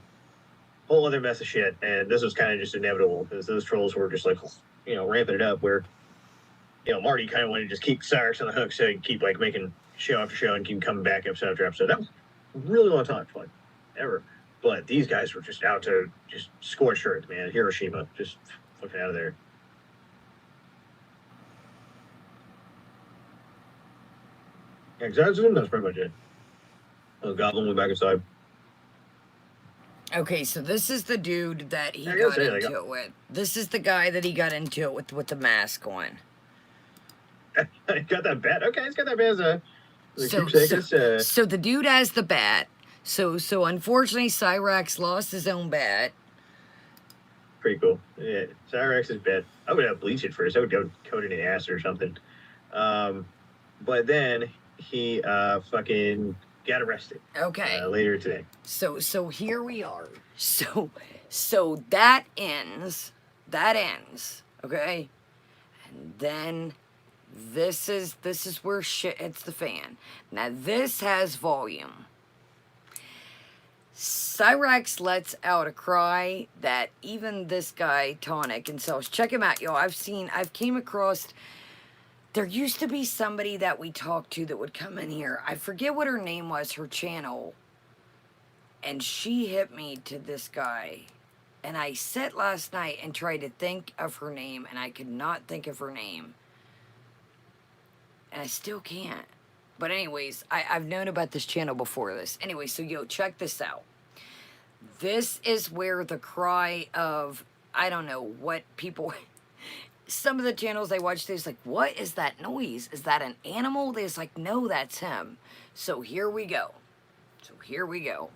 other mess of shit, and this was kind of just inevitable because those trolls were just like, you know, ramping it up. Where, you know, Marty kind of wanted to just keep Cyraxx on the hook so he can keep like making show after show and keep coming back episode after episode. That was a really long time, fun, ever. But these guys were just out to just scorch earth, man. Hiroshima, just fucking out of there. Yeah, exactly. That's pretty much it. The goblin went back inside. Okay, so this is the dude that he got into it with. This is the guy that he got into it with the mask on. He got that bat. Okay, he's got that bat as a so the dude has the bat. So unfortunately, Cyraxx lost his own bat. Pretty cool. Yeah, Cyraxx's bat. I would have bleach it first. I would go coat it in acid or something. But then he fucking got arrested. Okay. Later today. So here we are. So that ends. Okay. And then this is where shit hits the fan. Now this has volume. Cyraxx lets out a cry that even this guy, Tonic, and so check him out, y'all. I've came across, there used to be somebody that we talked to that would come in here. I forget what her name was, her channel. And she hit me to this guy. And I sat last night and tried to think of her name, and I could not think of her name. And I still can't. But anyways, I've known about this channel before this. Anyway, so yo, check this out. This is where the cry of, I don't know what people, some of the channels I watch, they're like, what is that noise? Is that an animal? They're like, no, that's him. So here we go. Here we go.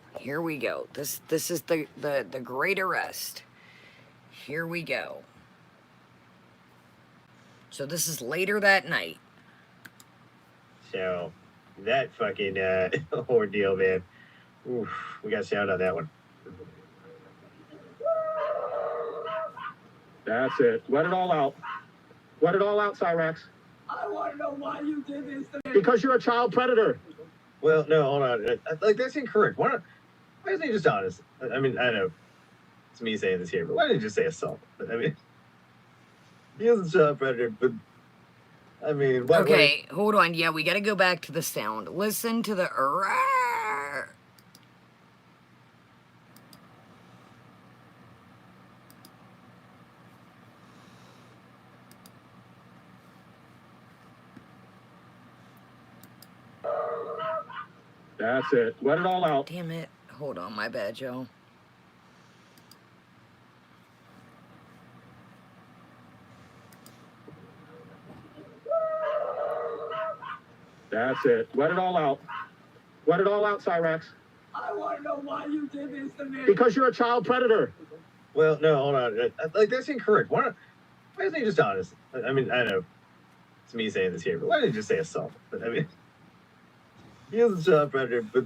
This is the great arrest. Here we go. So this is later that night. So, that fucking ordeal, man. Oof, we got sound on that one. That's it. Let it all out. Let it all out, Cyraxx. I want to know why you did this to me. Because you're a child predator. Well, no, hold on. Like, that's incorrect. Why isn't he just honest? I mean, I know it's me saying this here, but why didn't he just say assault? I mean, he is a child predator, but I mean, why? Okay, hold on. Yeah, we got to go back to the sound. Listen to the. That's it. Let it all out. Damn it. Hold on, my bad, Joe. That's it. Let it all out. Let it all out, Cyraxx. I want to know why you did this to me. Because you're a child predator. Well, no, hold on. Like, that's incorrect. Why isn't he just honest? I mean, I know it's me saying this here, but why didn't he just say assault? I mean, he is a child predator, but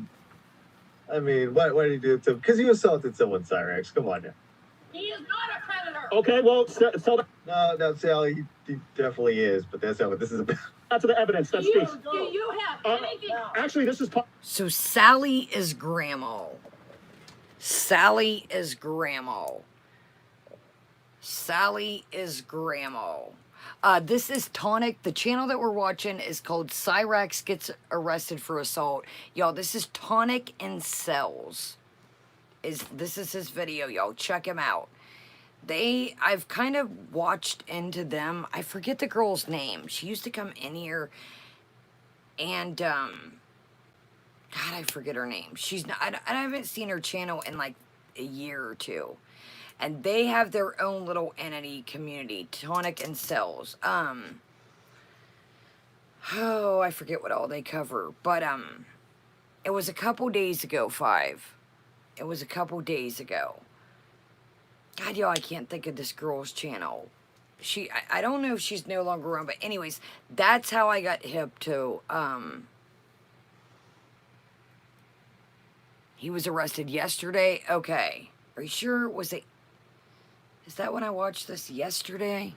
I mean, why did he do it to him? Because he assaulted someone, Cyraxx. Come on now. He is not a predator. Okay, well, so no, Sally, he definitely is, but that's not what this is about. That's the evidence that speaks. Do you have anything? Actually, this is. So Sally is grandma. Sally is grandma. Sally is grandma. This is Tonic. The channel that we're watching is called Cyraxx Gets Arrested for Assault. Y'all, this is Tonic in Cells. this is his video, y'all. Check him out. I've kind of watched into them. I forget the girl's name. She used to come in here and, God, I forget her name. She's not, I haven't seen her channel in like a year or two. And they have their own little entity community, Tonic and Cells. Oh, I forget what all they cover. But, it was a couple days ago, 5. It was a couple days ago. God, y'all, I can't think of this girl's channel. I don't know if she's no longer around, but anyways, that's how I got hip to, he was arrested yesterday. Okay. Are you sure? Is that when I watched this yesterday?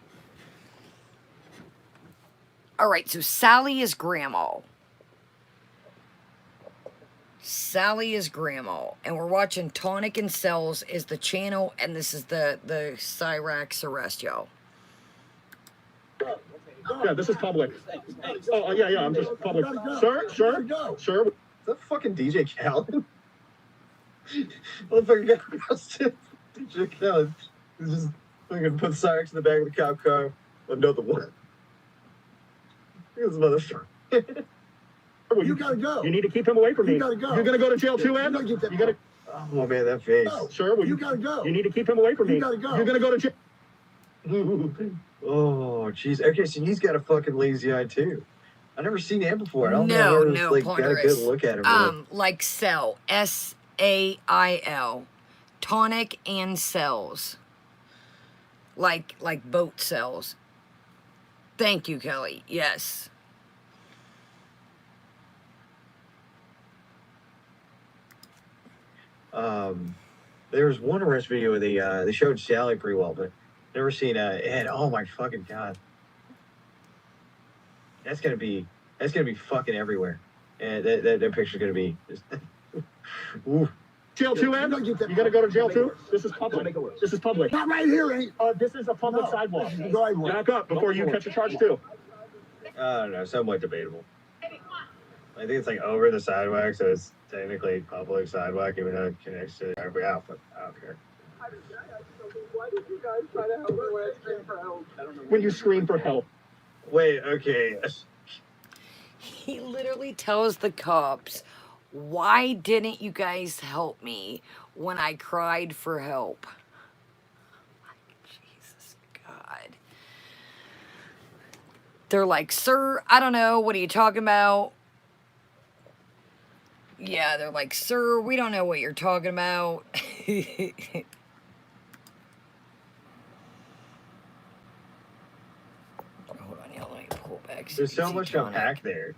All right, so Sally is grandma. Sally is grandma, and we're watching Tonic and Cells is the channel, and this is the Cyraxx arrest, y'all. Yeah, this is public. Oh, yeah, I'm just public. Sir. Is that fucking DJ Khaled? Motherfucker got arrested. DJ Khaled. He's just fucking put Cyraxx in the back of the cop car. Another one. This motherfucker. You gotta go. You need to keep him away from me. You gotta go. You're gonna go to jail too, Ed? You gotta. Oh man, that face. No, sir, you gotta go. You need to keep him away from me. You gotta go. You're gonna go to jail. Oh, jeez. Okay, so he's got a fucking lazy eye too. I've never seen him before. I don't know. No, like, got a good look at him. Like Cell, SAIL, Tonic and Cells, like boat cells. Thank you, Kelly. Yes. There's one arrest video where they showed Sally pretty well, but never seen Ed. Oh my fucking god. That's gonna be fucking everywhere. And that picture's gonna be just ooh. Jail too, Ed? You gotta go to jail too? This is public. This is public. Not right here, ain't. This is a public sidewalk. Sidewalk. Back up before you catch a charge too. I don't know, somewhat debatable. I think it's like over the sidewalk, so it's technically public sidewalk, even though it connects to every outfit. I don't care. Why did you guys try to help me when I screamed for help? When you scream for help. Wait, okay. He literally tells the cops, why didn't you guys help me when I cried for help? Jesus God. They're like, sir, I don't know. What are you talking about? Yeah, they're like, sir, we don't know what you're talking about. Hold on, y'all, let me pull back. There's so much to unpack there.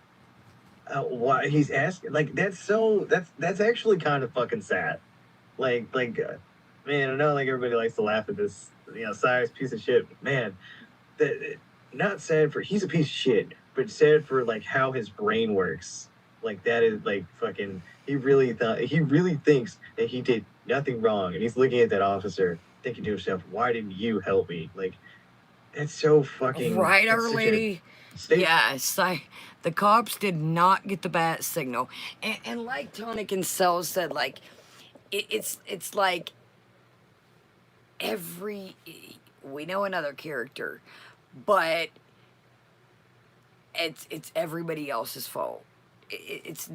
Why he's asking, like, that's actually kind of fucking sad. Man, I know like everybody likes to laugh at this, Cyraxx piece of shit. But man, not sad for he's a piece of shit, but sad for like how his brain works. Like that is like fucking. He really thinks that he did nothing wrong, and he's looking at that officer, thinking to himself, "Why didn't you help me?" Like, it's so fucking right, Our Lady. Yes, the cops did not get the bat signal, and like Tonic and Cell said, like it's like we know another character, but it's everybody else's fault. It's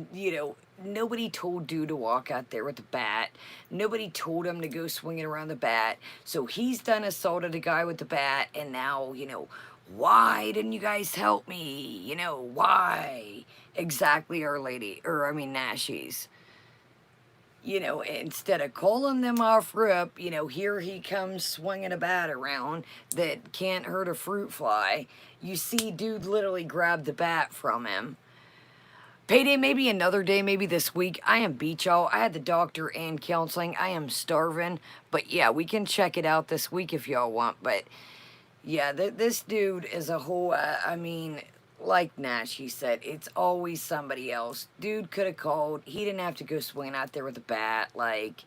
nobody told dude to walk out there with a bat. Nobody told him to go swinging around the bat. So he's done assaulted a guy with the bat, and now why didn't you guys help me? Why exactly, Our Lady, or I mean Nashies. Instead of calling them off rip, here he comes swinging a bat around that can't hurt a fruit fly. You see dude literally grab the bat from him. Payday, maybe another day, maybe this week. I am beat, y'all. I had the doctor and counseling. I am starving. But yeah, we can check it out this week if y'all want. But yeah, this dude is a whole, like Nash, he said, it's always somebody else. Dude could have called. He didn't have to go swinging out there with a bat. Like,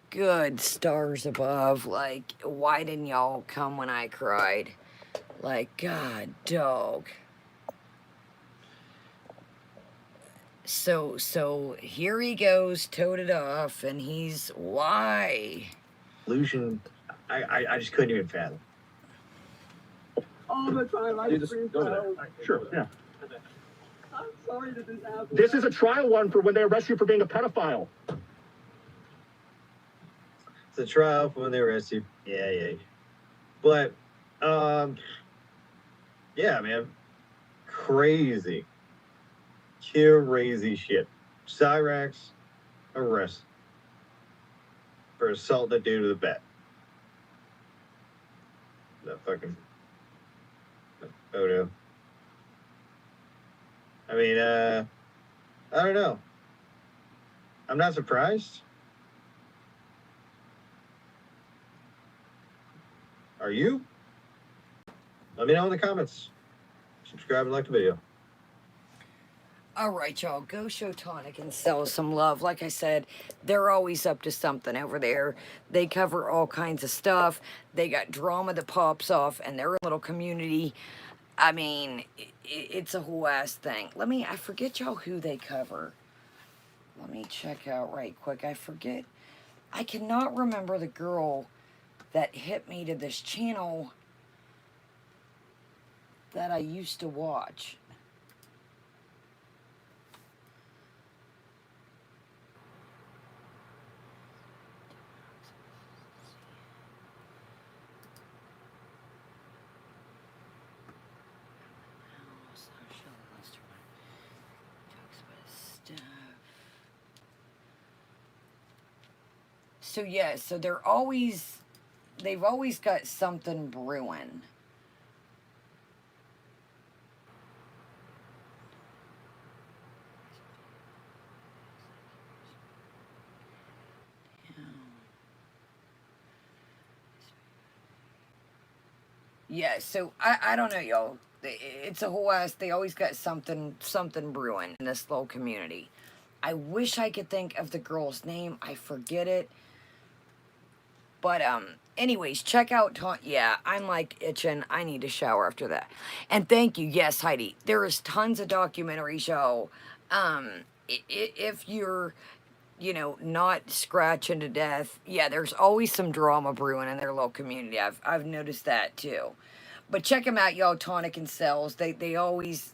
good stars above. Like, why didn't y'all come when I cried? Like, God, dog. So here he goes, toed it off, and he's why? Illusion, I just couldn't even fathom. All the time I scream for help. Sure, yeah. I'm sorry that this happened. This is a trial one for when they arrest you for being a pedophile. It's a trial for when they arrest you. Yeah. But, yeah, man. Crazy shit. Cyraxx arrest for assault that dude to the bat. That fucking photo. I mean, I don't know. I'm not surprised. Are you? Let me know in the comments. Subscribe and like the video. All right, y'all, go show Tonic and Cell some love. Like I said, they're always up to something over there. They cover all kinds of stuff. They got drama that pops off in their little community. I mean, it's a whole ass thing. I forget y'all who they cover. Let me check out right quick. I forget. I cannot remember the girl that hit me to this channel that I used to watch. So yeah, so they've always got something brewing. Yeah, so I don't know, y'all. It's a whole ass. They always got something brewing in this little community. I wish I could think of the girl's name. I forget it. But anyways, check out yeah, I'm like itching. I need to shower after that. And thank you. Yes, Heidi. There is tons of documentary show. If you're, you know, not scratching to death, yeah, there's always some drama brewing in their little community. I've noticed that too. But check them out, y'all. Tonic and Cells. They always,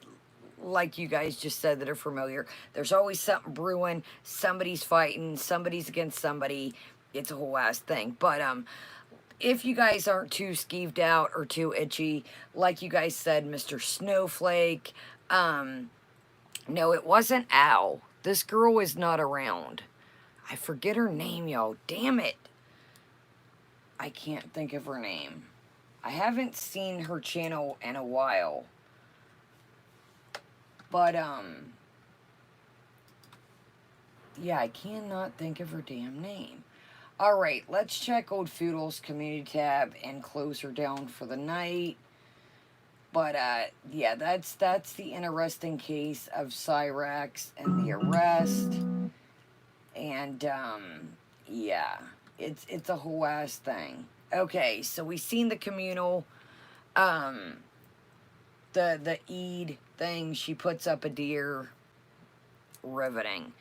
like you guys just said that are familiar, there's always something brewing. Somebody's fighting. Somebody's against somebody. It's a whole ass thing. But if you guys aren't too skeeved out or too itchy, like you guys said, Mr. Snowflake, no, it wasn't Al. This girl is not around. I forget her name, y'all. Damn it. I can't think of her name. I haven't seen her channel in a while. But, yeah, I cannot think of her damn name. Alright, let's check Old Foodle's community tab and close her down for the night. But, yeah, that's the interesting case of Cyraxx and the arrest. And, yeah, it's a whole ass thing. Okay, so we seen the communal, the Eid thing. She puts up a deer. Riveting.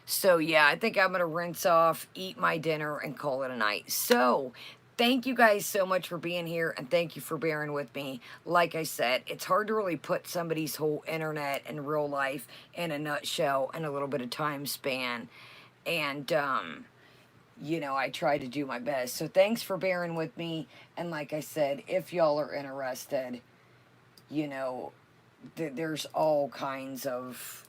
So, yeah, I think I'm going to rinse off, eat my dinner, and call it a night. So, thank you guys so much for being here, and thank you for bearing with me. Like I said, it's hard to really put somebody's whole internet and real life in a nutshell in a little bit of time span. And, you know, I try to do my best. So, thanks for bearing with me. And like I said, if y'all are interested, you know, there's all kinds of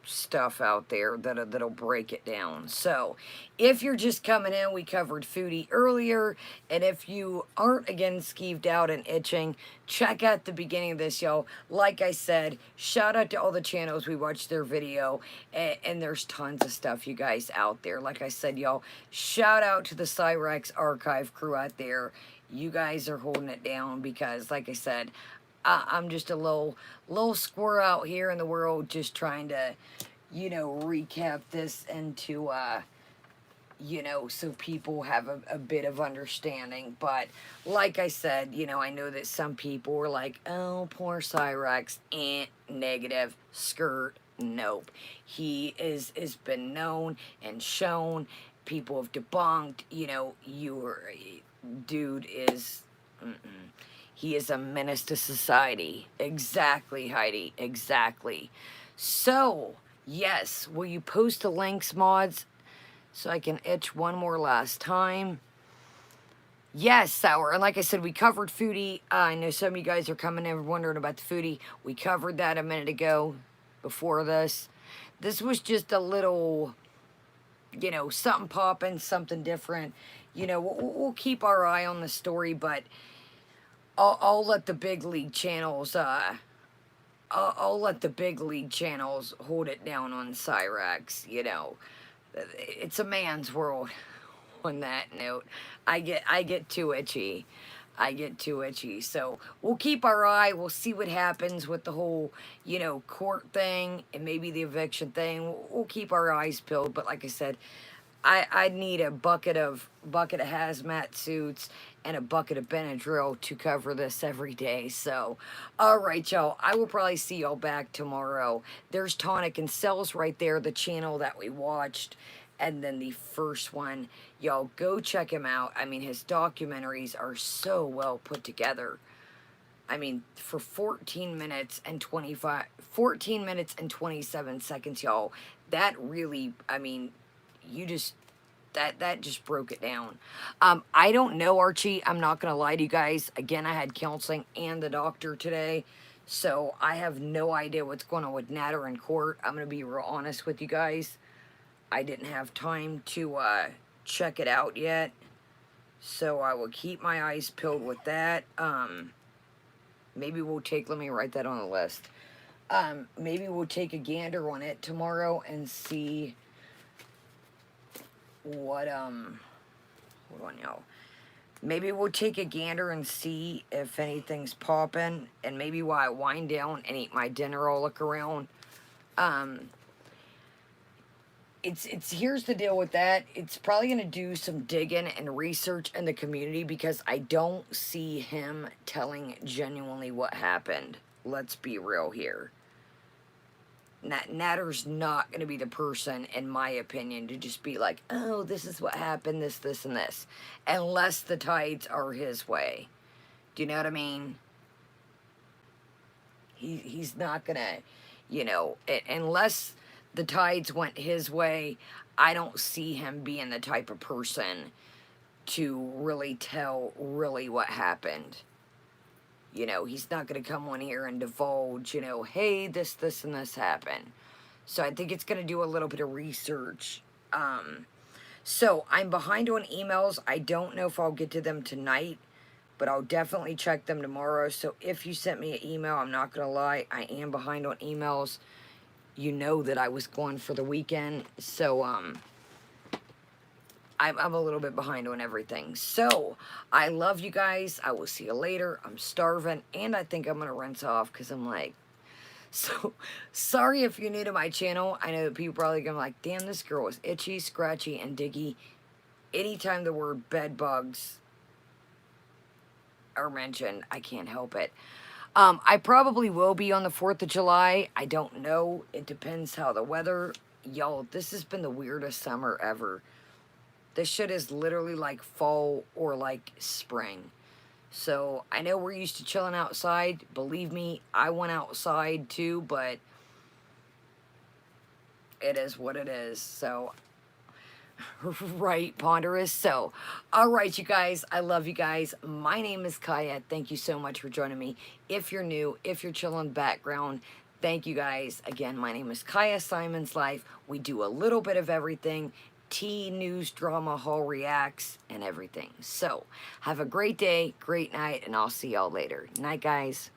stuff out there that'll break it down. So if you're just coming in, we covered Foodie earlier, and if you aren't again skeeved out and itching, check out the beginning of this, y'all. Like I said, shout out to all the channels we watched their video, and there's tons of stuff, you guys, out there. Like I said, y'all, shout out to the Cyraxx archive crew out there. You guys are holding it down because, like I said, I'm just a little squirrel out here in the world, just trying to, you know, recap this into you know, so people have a bit of understanding. But like I said, you know, I know that some people were like, oh, poor Cyraxx, negative, skirt, nope. He has been known and shown, people have debunked, you know, dude is, he is a menace to society. Exactly, Heidi, exactly. So, yes, will you post the links, mods? So I can itch one more last time. Yes, Sour. And like I said, we covered Foodie. I know some of you guys are coming in wondering about the Foodie. We covered that a minute ago before this. This was just a little, you know, something popping, something different. You know, we'll keep our eye on the story, but I'll let the big league channels, I'll let the big league channels hold it down on Cyraxx, you know. It's a man's world. On that note, I get too itchy. I get too itchy. So we'll keep our eye. We'll see what happens with the whole, you know, court thing and maybe the eviction thing. We'll keep our eyes peeled. But like I said, I need a bucket of hazmat suits and a bucket of Benadryl to cover this every day. So, all right, y'all. I will probably see y'all back tomorrow. There's Tonic and Cells right there, the channel that we watched. And then the first one, y'all go check him out. I mean, his documentaries are so well put together. I mean, for 14 minutes and 27 seconds, y'all, that really, I mean, you just, that just broke it down. I don't know, Archie. I'm not going to lie to you guys. Again, I had counseling and the doctor today. So I have no idea what's going on with Natter in court. I'm going to be real honest with you guys. I didn't have time to check it out yet, so I will keep my eyes peeled with that. Maybe we'll take, let me write that on the list. Maybe we'll take a gander on it tomorrow and see what, hold on, y'all. Maybe we'll take a gander and see if anything's popping, and maybe while I wind down and eat my dinner, I'll look around. It's here's the deal with that. It's probably going to do some digging and research in the community because I don't see him telling genuinely what happened. Let's be real here. Natter's not going to be the person, in my opinion, to just be like, oh, this is what happened, this, and this. Unless the tides are his way. Do you know what I mean? He's not going to, you know, unless the tides went his way, I don't see him being the type of person to really tell really what happened. You know, he's not going to come on here and divulge, you know, hey, this, and this happened. So I think it's going to do a little bit of research. So I'm behind on emails. I don't know if I'll get to them tonight, but I'll definitely check them tomorrow. So if you sent me an email, I'm not going to lie, I am behind on emails. You know that I was gone for the weekend, so I'm a little bit behind on everything. So I love you guys. I will see you later. I'm starving, and I think I'm gonna rinse off because I'm like, so sorry if you're new to my channel. I know that people probably gonna be like, damn, this girl is itchy, scratchy, and diggy. Anytime the word bed bugs are mentioned, I can't help it. I probably will be on the 4th of July. I don't know. It depends how the weather. Y'all, this has been the weirdest summer ever. This shit is literally like fall or like spring. So, I know we're used to chilling outside. Believe me, I went outside too, but it is what it is. So, right, Ponderous. So, all right, you guys. I love you guys. My name is Kaya. Thank you so much for joining me. If you're new, if you're chilling in the background, thank you guys. Again, my name is Kaya Simon's Life. We do a little bit of everything. Tea, news, drama, haul reacts, and everything. So, have a great day, great night, and I'll see y'all later. Night, guys.